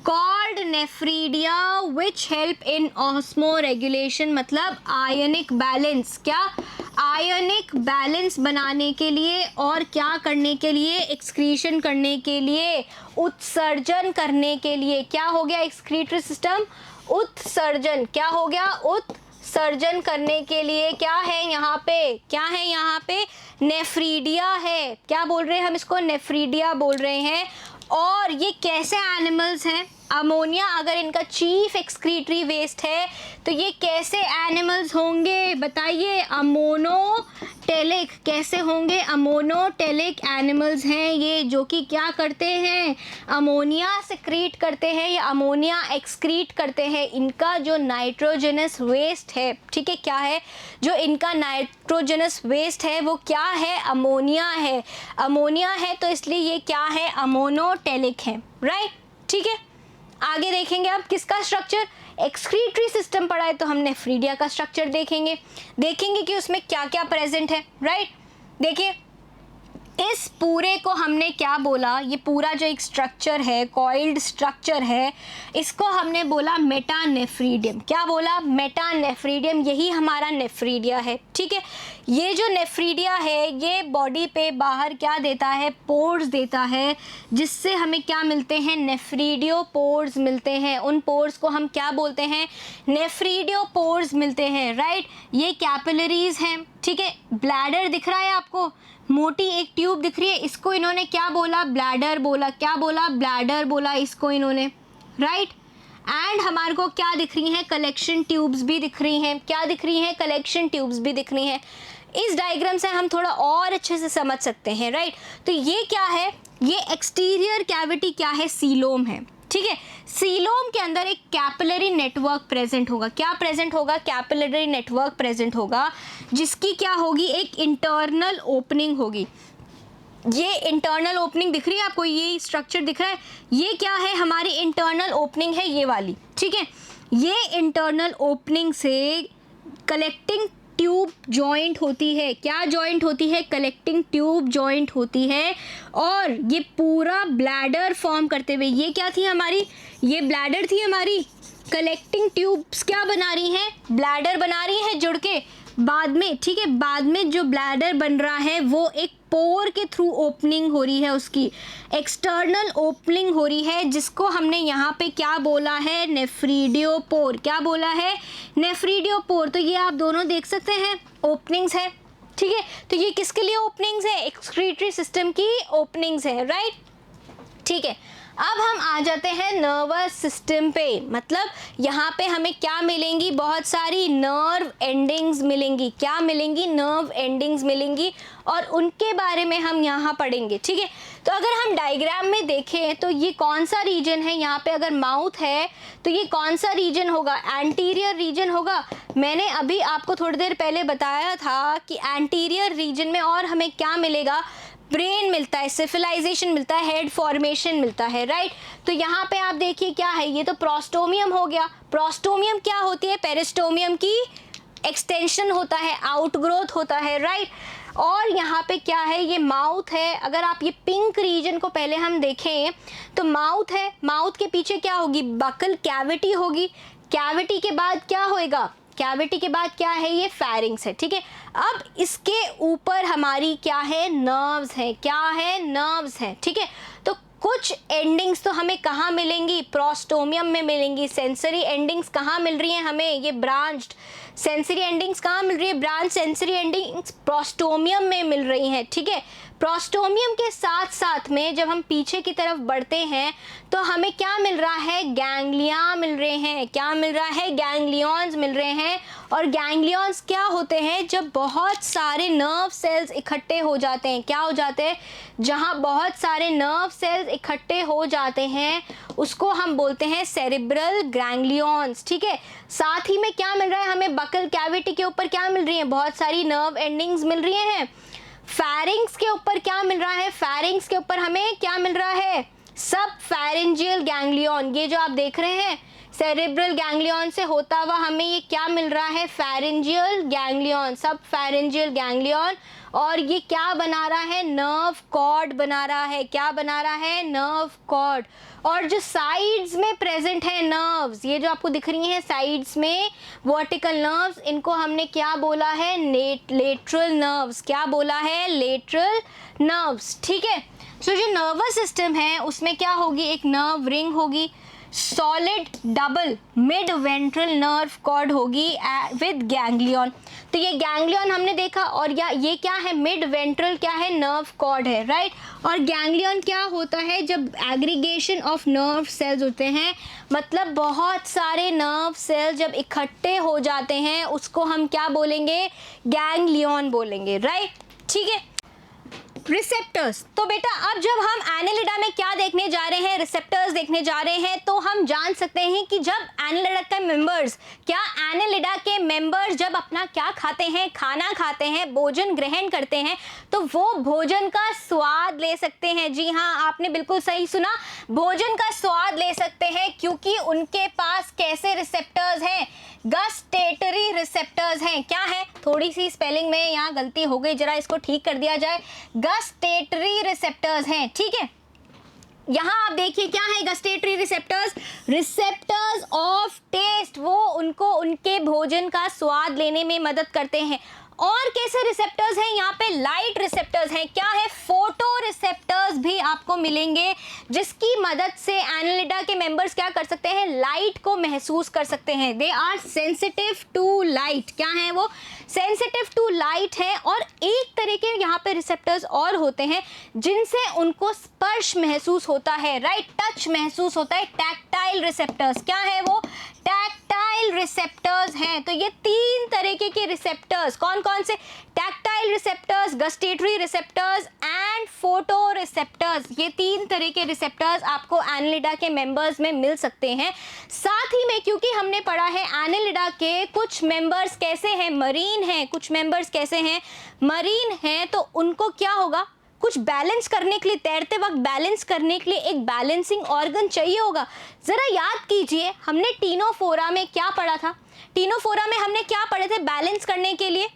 Speaker 1: called nephridia which help in osmo regulation, मतलब आयनिक बैलेंस, क्या, आयनिक बैलेंस बनाने के लिए और क्या करने के लिए, एक्सक्रीशन करने के लिए, उत्सर्जन करने के लिए। क्या हो गया एक्सक्रीटरी सिस्टम, उत्सर्जन, क्या हो गया, उत्सर्जन करने के लिए क्या है यहाँ पे, क्या है यहाँ पे, नेफ्रीडिया है, क्या बोल रहे हैं हम इसको, नेफ्रीडिया बोल रहे हैं। और ये कैसे एनिमल्स हैं, अमोनिया अगर इनका चीफ एक्सक्रीटरी वेस्ट है तो ये कैसे एनिमल्स होंगे बताइए, अमोनोटेलिक, कैसे होंगे, अमोनोटेलिक एनिमल्स हैं ये, जो कि क्या करते हैं, अमोनिया सिक्रीट करते हैं या अमोनिया एक्सक्रीट करते हैं। इनका जो नाइट्रोजनस वेस्ट है, ठीक है, क्या है, जो इनका नाइट्रोजनस वेस्ट है वो क्या है, अमोनिया है, अमोनिया है, तो इसलिए ये क्या है, अमोनोटेलिक है, राइट। ठीक है, आगे देखेंगे अब किसका स्ट्रक्चर, एक्सक्रीटरी सिस्टम पढ़ा है तो हम नेफ्रीडिया का स्ट्रक्चर देखेंगे कि उसमें क्या क्या प्रेजेंट है, राइट। देखिए इस पूरे को हमने क्या बोला, ये पूरा जो एक स्ट्रक्चर है, कॉइल्ड स्ट्रक्चर है, इसको हमने बोला मेटानेफ्रीडियम। क्या बोला, मेटानेफ्रीडियम, यही हमारा नेफ्रीडिया है, ठीक है। ये जो नेफ्रीडिया है ये बॉडी पे बाहर क्या देता है, पोर्स देता है, जिससे हमें क्या मिलते हैं, नेफ्रीडियोपोर्स मिलते हैं। उन पोर्स को हम क्या बोलते हैं, नेफ्रीडियोपोर्स मिलते हैं, राइट। ये कैपिलरीज हैं, ठीक है। ब्लैडर दिख रहा है आपको, मोटी एक ट्यूब दिख रही है, इसको इन्होंने क्या बोला, ब्लैडर बोला, क्या बोला, ब्लैडर बोला इसको इन्होंने, राइट। एंड हमारे को क्या दिख रही हैं, कलेक्शन ट्यूब्स भी दिख रही हैं, क्या दिख रही हैं, कलेक्शन ट्यूब्स भी दिख रही हैं। इस डायग्राम से हम थोड़ा और अच्छे से समझ सकते हैं, राइट। तो ये क्या है, ये एक्सटीरियर कैविटी क्या है, सीलोम है, ठीक है। सीलोम के अंदर एक कैपिलरी नेटवर्क प्रेजेंट होगा, क्या प्रेजेंट होगा, कैपिलरी नेटवर्क प्रेजेंट होगा, जिसकी क्या होगी, एक इंटरनल ओपनिंग होगी। ये इंटरनल ओपनिंग दिख रही है आपको, ये स्ट्रक्चर दिख रहा है, ये क्या है, हमारी इंटरनल ओपनिंग है ये वाली, ठीक है। ये इंटरनल ओपनिंग से कलेक्टिंग ट्यूब जॉइंट होती है, क्या जॉइंट होती है, कलेक्टिंग ट्यूब जॉइंट होती है। और ये पूरा ब्लैडर फॉर्म करते हुए, ये क्या थी हमारी, ये ब्लैडर थी हमारी, कलेक्टिंग ट्यूब्स क्या बना रही हैं, ब्लैडर बना रही हैं जुड़ के, बाद में, ठीक है, बाद में जो ब्लैडर बन रहा है वो एक पोर के थ्रू ओपनिंग हो रही है, उसकी एक्सटर्नल ओपनिंग हो रही है, जिसको हमने यहाँ पे क्या बोला है, नेफ्रीडियोपोर। क्या बोला है, नेफ्रीडियोपोर। तो ये आप दोनों देख सकते हैं ओपनिंग्स है, ठीक है। तो ये किसके लिए ओपनिंग्स है, एक्सक्रीटरी सिस्टम की ओपनिंग्स है, राइट, ठीक है। अब हम आ जाते हैं नर्वस सिस्टम पे, मतलब यहाँ पे हमें क्या मिलेंगी, बहुत सारी नर्व एंडिंग्स मिलेंगी। क्या मिलेंगी, नर्व एंडिंग्स मिलेंगी, और उनके बारे में हम यहाँ पढ़ेंगे, ठीक है। तो अगर हम डायग्राम में देखें तो ये कौन सा रीजन है, यहाँ पे अगर माउथ है तो ये कौन सा रीजन होगा, एंटीरियर रीजन होगा। मैंने अभी आपको थोड़ी देर पहले बताया था कि एंटीरियर रीजन में और हमें क्या मिलेगा, ब्रेन मिलता है, सिविलाइजेशन मिलता है, हेड फॉर्मेशन मिलता है, राइट। तो यहाँ पे आप देखिए क्या है, ये तो प्रोस्टोमियम हो गया। प्रोस्टोमियम क्या होती है, पेरिस्टोमियम की एक्सटेंशन होता है, आउटग्रोथ होता है, राइट। और यहाँ पे क्या है, ये माउथ है। अगर आप ये पिंक रीजन को पहले हम देखें तो माउथ है, माउथ के पीछे क्या होगी, बकल कैविटी होगी। कैविटी के बाद क्या होएगा, कैविटी के बाद क्या है, ये फेरिंग्स है, ठीक है। अब इसके ऊपर हमारी क्या है, नर्व्स है। क्या है, नर्व्स है, ठीक है। तो कुछ एंडिंग्स तो हमें कहाँ मिलेंगी, प्रोस्टोमियम में मिलेंगी। सेंसरी एंडिंग्स कहाँ मिल रही हैं हमें, ये ब्रांच्ड सेंसरी एंडिंग्स कहाँ मिल रही है, ब्रांच सेंसरी एंडिंग्स प्रोस्टोमियम में मिल रही हैं, ठीक है। प्रोस्टोमियम के साथ साथ में जब हम पीछे की तरफ बढ़ते हैं तो हमें क्या मिल रहा है, गैंग्लिया मिल रहे हैं। क्या मिल रहा है, गैंग्लियॉन्स मिल रहे हैं। और गैंग्लियॉन्स क्या होते हैं, जब बहुत सारे नर्व सेल्स इकट्ठे हो जाते हैं। क्या हो जाते हैं, जहाँ बहुत सारे नर्व सेल्स इकट्ठे हो जाते हैं उसको हम बोलते हैं सेरिब्रल गैंग्लियॉन्स, ठीक है। साथ ही में क्या मिल रहा है हमें, बकल कैविटी के ऊपर क्या मिल रही है, बहुत सारी नर्व एंडिंग्स मिल रही हैं। फेरिंग्स के ऊपर क्या मिल रहा है, फेरिंग्स के ऊपर हमें क्या मिल रहा है, सब फेरेंजियल गैंग्लियन। ये जो आप देख रहे हैं सेरेब्रल गैंग्लियन से होता हुआ हमें ये क्या मिल रहा है, फेरेंजियल गैंग्लियन, सब फेरेंजियल गैंग्लियन। और ये क्या बना रहा है, नर्व कॉर्ड बना रहा है। क्या बना रहा है, नर्व कॉर्ड। और जो साइड्स में प्रेजेंट है नर्व्स, ये जो आपको दिख रही हैं साइड्स में वर्टिकल नर्व्स, इनको हमने क्या बोला है, लेटरल नर्व्स। क्या बोला है, लेटरल नर्व्स, ठीक है। सो जो नर्वस सिस्टम है उसमें क्या होगी, एक नर्व रिंग होगी, solid double mid ventral nerve cord होगी विद गैंग्लियन। तो ये गैंग्लियन हमने देखा, और ये क्या है, मिड वेंट्रल क्या है, नर्व कॉर्ड है, राइट। और गैंग्लियन क्या होता है, जब एग्रीगेशन ऑफ नर्व सेल्स होते हैं, मतलब बहुत सारे नर्व सेल्स जब इकट्ठे हो जाते हैं उसको हम क्या बोलेंगे, गैंग्लियन बोलेंगे, राइट, ठीक है। रिसेप्टर्स, तो बेटा अब जब हम एनालिडा में क्या देखने जा रहे हैं, रिसेप्टर्स देखने जा रहे हैं, तो हम जान सकते हैं कि जब एनालिडा के मेंबर्स, क्या एनालिडा के मेंबर्स जब अपना क्या खाते हैं, खाना खाते हैं, भोजन ग्रहण करते हैं, तो वो भोजन का स्वाद ले सकते हैं। जी हाँ, आपने बिल्कुल सही सुना, भोजन का स्वाद ले सकते हैं, क्योंकि उनके पास कैसे रिसेप्टर्स हैं, गस्टेटरी रिसेप्टर्स हैं। क्या है, थोड़ी सी स्पेलिंग में यहाँ गलती हो गई, जरा इसको ठीक कर दिया जाए, गस्टेटरी रिसेप्टर्स हैं, ठीक है। यहाँ आप देखिए क्या है, gustatory receptors, receptors of taste, वो उनको उनके भोजन का स्वाद लेने में मदद करते हैं। और कैसे रिसेप्टर्स हैं, यहाँ पे लाइट रिसेप्टर्स हैं। क्या है, फोटो रिसेप्टर्स भी आपको मिलेंगे, जिसकी मदद से एनालिडा के मेंबर्स क्या कर सकते हैं, लाइट को महसूस कर सकते हैं। They are sensitive to light. क्या है वो, सेंसिटिव टू लाइट है। और एक तरह के यहाँ पे रिसेप्टर्स और होते हैं जिनसे उनको स्पर्श महसूस होता है, राइट, टच महसूस होता है, टैक्टाइल रिसेप्टर्स। क्या है वो, टैक्टाइल रिसेप्टर्स हैं। तो ये तीन तरीके के रिसेप्टर्स, कौन कौन से, tactile receptors, gustatory receptors and photo receptors, ये तीन तरह के रिसेप्टर्स आपको एनालिडा के मेंबर्स में मिल सकते हैं। साथ ही में क्योंकि हमने पढ़ा है एनालिडा के कुछ मेंबर्स कैसे हैं, मरीन हैं, कुछ मेंबर्स कैसे हैं, मरीन हैं, तो उनको क्या होगा, कुछ बैलेंस करने के लिए, तैरते वक्त बैलेंस करने के लिए एक बैलेंसिंग ऑर्गन चाहिए होगा। ज़रा याद कीजिए, हमने टीनोफोरा में क्या पढ़ा था, टीनोफोरा में हमने क्या पढ़े थे, बैलेंस करने के लिए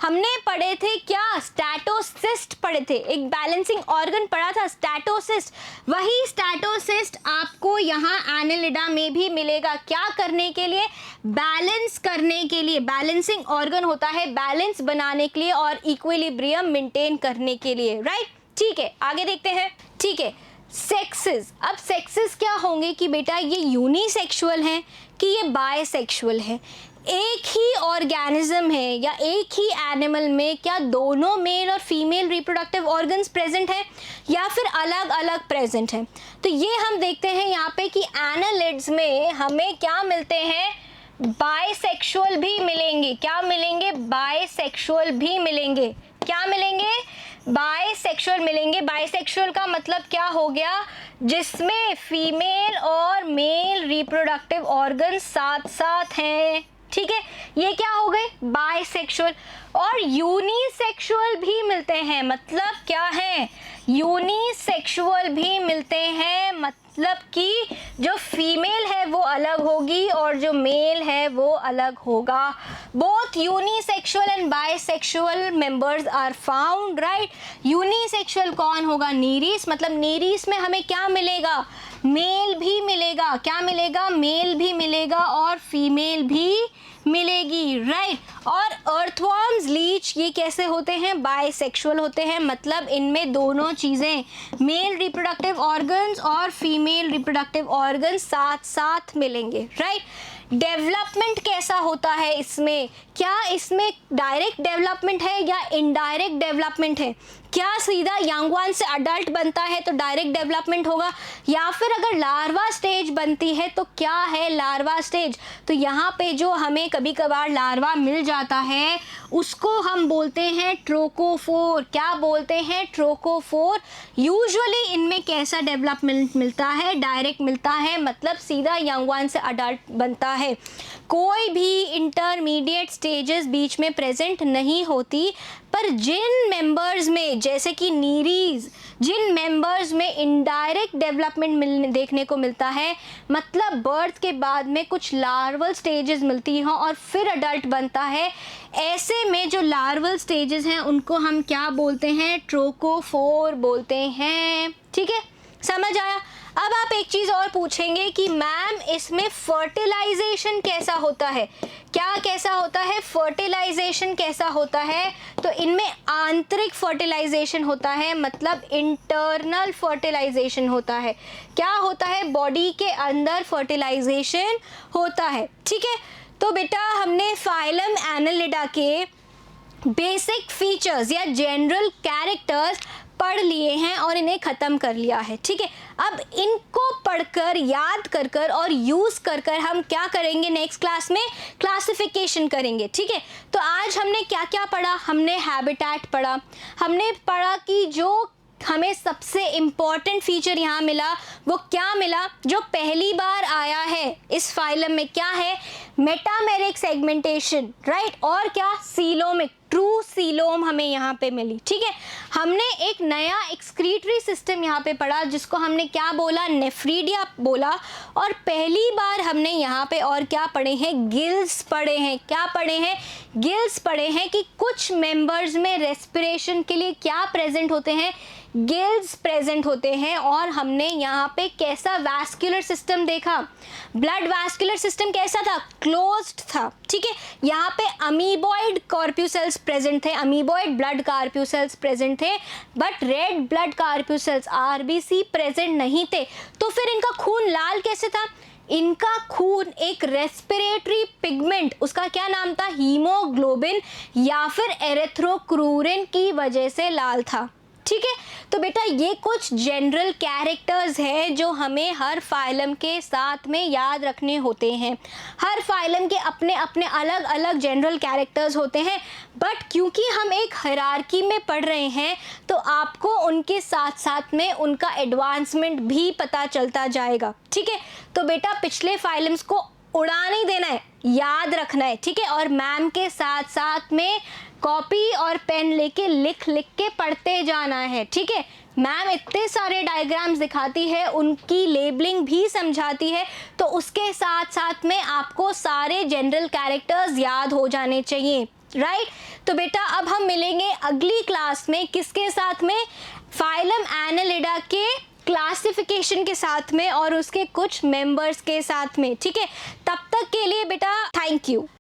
Speaker 1: हमने पढ़े थे क्या, स्टैटोसिस्ट पढ़े थे, एक बैलेंसिंग ऑर्गन पढ़ा था स्टैटोसिस्ट। वही स्टैटोसिस्ट आपको यहाँ एनालिडा में भी मिलेगा, क्या करने के लिए, बैलेंस करने के लिए। बैलेंसिंग ऑर्गन होता है बैलेंस बनाने के लिए और इक्विलिब्रियम मेंटेन करने के लिए, राइट। ठीक है, आगे देखते हैं। ठीक है, सेक्सेस। अब सेक्सेस क्या होंगे कि बेटा ये यूनिसेक्सुअल हैं कि ये बायसेक्सुअल है। एक ही ऑर्गेनिज्म है या एक ही एनिमल में क्या दोनों मेल और फीमेल रिप्रोडक्टिव ऑर्गन्स प्रेजेंट हैं या फिर अलग अलग प्रेजेंट हैं। तो ये हम देखते हैं यहाँ पे कि एनालिड्स में हमें क्या मिलते हैं, बायसेक्सुअल भी मिलेंगे। क्या मिलेंगे, बायसेक्सुअल भी मिलेंगे। क्या मिलेंगे, बायसेक्सुअल मिलेंगे। बायसेक्सुअल का मतलब क्या हो गया, जिसमें फीमेल और मेल रिप्रोडक्टिव ऑर्गन साथ साथ हैं। ठीक है, ये क्या हो गए, बायसेक्सुअल। और यूनिसेक्सुअल भी मिलते हैं, मतलब क्या है, यूनिसेक्सुअल भी मिलते हैं, मतलब कि जो फीमेल है वो अलग होगी और जो मेल है वो अलग होगा। Both unisexual and bisexual members are found, right. Unisexual कौन होगा, नीरिस, मतलब नीरिस में हमें क्या मिलेगा, मेल भी मिलेगा। क्या मिलेगा, मेल भी मिलेगा और फीमेल भी मिलेगी, राइट। और अर्थवर्म्स, लीच, ये कैसे होते हैं, बायसेक्सुअल होते हैं, मतलब इनमें दोनों चीज़ें, मेल रिप्रोडक्टिव ऑर्गन्स और फीमेल रिप्रोडक्टिव ऑर्गन्स साथ साथ मिलेंगे, राइट। डेवलपमेंट कैसा होता है इसमें, क्या इसमें डायरेक्ट डेवलपमेंट है या इनडायरेक्ट डेवलपमेंट है, क्या सीधा यंग वन से अडल्ट बनता है तो डायरेक्ट डेवलपमेंट होगा, या फिर अगर लार्वा स्टेज बनती है तो क्या है लार्वा स्टेज। तो यहाँ पे जो हमें कभी कभार लार्वा मिल जाता है उसको हम बोलते हैं ट्रोकोफोर। क्या बोलते हैं, ट्रोकोफोर। यूजुअली इनमें कैसा डेवलपमेंट मिलता है, डायरेक्ट मिलता है, मतलब सीधा यंग वन से अडल्ट बनता है। कोई भी इंटरमीडिएट स्टेजेस बीच में प्रेजेंट नहीं होती, पर जिन मेंबर्स में, जैसे कि नीरीज, जिन मेंबर्स में इनडायरेक्ट डेवलपमेंट देखने को मिलता है, मतलब बर्थ के बाद में कुछ लार्वल स्टेजेस मिलती हैं और फिर अडल्ट बनता है, ऐसे में जो लार्वल स्टेजेस हैं उनको हम क्या बोलते हैं, ट्रोकोफोर बोलते हैं। ठीक है, समझ आया। अब आप एक चीज़ और पूछेंगे कि मैम इसमें फर्टिलाइजेशन कैसा होता है, क्या कैसा होता है, फर्टिलाइजेशन कैसा होता है। तो इनमें आंतरिक फर्टिलाइजेशन होता है, मतलब इंटरनल फर्टिलाइजेशन होता है। क्या होता है, बॉडी के अंदर फर्टिलाइजेशन होता है। ठीक है, तो बेटा हमने फाइलम एनालिडा के बेसिक फीचर्स या जनरल कैरेक्टर्स पढ़ लिए हैं और इन्हें ख़त्म कर लिया है। ठीक है, अब इनको पढ़कर, याद कर कर और यूज़ कर कर हम क्या करेंगे, नेक्स्ट क्लास में क्लासिफिकेशन करेंगे। ठीक है, तो आज हमने क्या क्या पढ़ा, हमने हैबिटेट पढ़ा, हमने पढ़ा कि जो हमें सबसे इम्पॉर्टेंट फीचर यहाँ मिला वो क्या मिला, जो पहली बार आया है इस फाइलम में, क्या है, मेटामेरिक सेगमेंटेशन, राइट। और क्या, सीलोमिक, ट्रू सीलोम हमें यहाँ पे मिली। ठीक है, हमने एक नया एक्सक्रीटरी सिस्टम यहाँ पे पढ़ा जिसको हमने क्या बोला, नेफ्रीडिया बोला। और पहली बार हमने यहाँ पे और क्या पढ़े हैं, गिल्स पढ़े हैं। क्या पढ़े हैं, गिल्स पढ़े हैं कि कुछ मेंबर्स में रेस्पिरेशन के लिए क्या प्रेजेंट होते हैं, गिल्स प्रेजेंट होते हैं। और हमने यहाँ पे कैसा वैस्कुलर सिस्टम देखा, ब्लड वैस्कुलर सिस्टम कैसा था, क्लोज्ड था। ठीक है, यहाँ पे अमीबॉइड कॉर्प्यूसेल्स प्रेजेंट थे, अमीबॉइड ब्लड कॉर्प्यूसेल्स प्रेजेंट थे, but red blood corpuscles RBC present नहीं थे। तो फिर इनका खून लाल कैसे था, इनका खून एक रेस्पिरेटरी पिगमेंट, उसका क्या नाम था, हीमोग्लोबिन या फिर एरिथ्रोक्रूरिन की वजह से लाल था। ठीक है, तो बेटा ये कुछ जनरल कैरेक्टर्स हैं जो हमें हर फाइलम के साथ में याद रखने होते हैं। हर फाइलम के अपने अपने अलग अलग जनरल कैरेक्टर्स होते हैं, बट क्योंकि हम एक हायरार्की में पढ़ रहे हैं तो आपको उनके साथ साथ में उनका एडवांसमेंट भी पता चलता जाएगा। ठीक है, तो बेटा पिछले फाइलम्स को उड़ा नहीं देना है, याद रखना है। ठीक है, और मैम के साथ साथ में कॉपी और पेन लेके लिख लिख के पढ़ते जाना है। ठीक है, मैम इतने सारे डायग्राम्स दिखाती है, उनकी लेबलिंग भी समझाती है, तो उसके साथ साथ में आपको सारे जनरल कैरेक्टर्स याद हो जाने चाहिए। राइट। तो बेटा अब हम मिलेंगे अगली क्लास में किसके साथ में, फाइलम एनालिडा के क्लासिफिकेशन के साथ में और उसके कुछ मेंबर्स के साथ में, ठीक है। तब तक के लिए बेटा थैंक यू।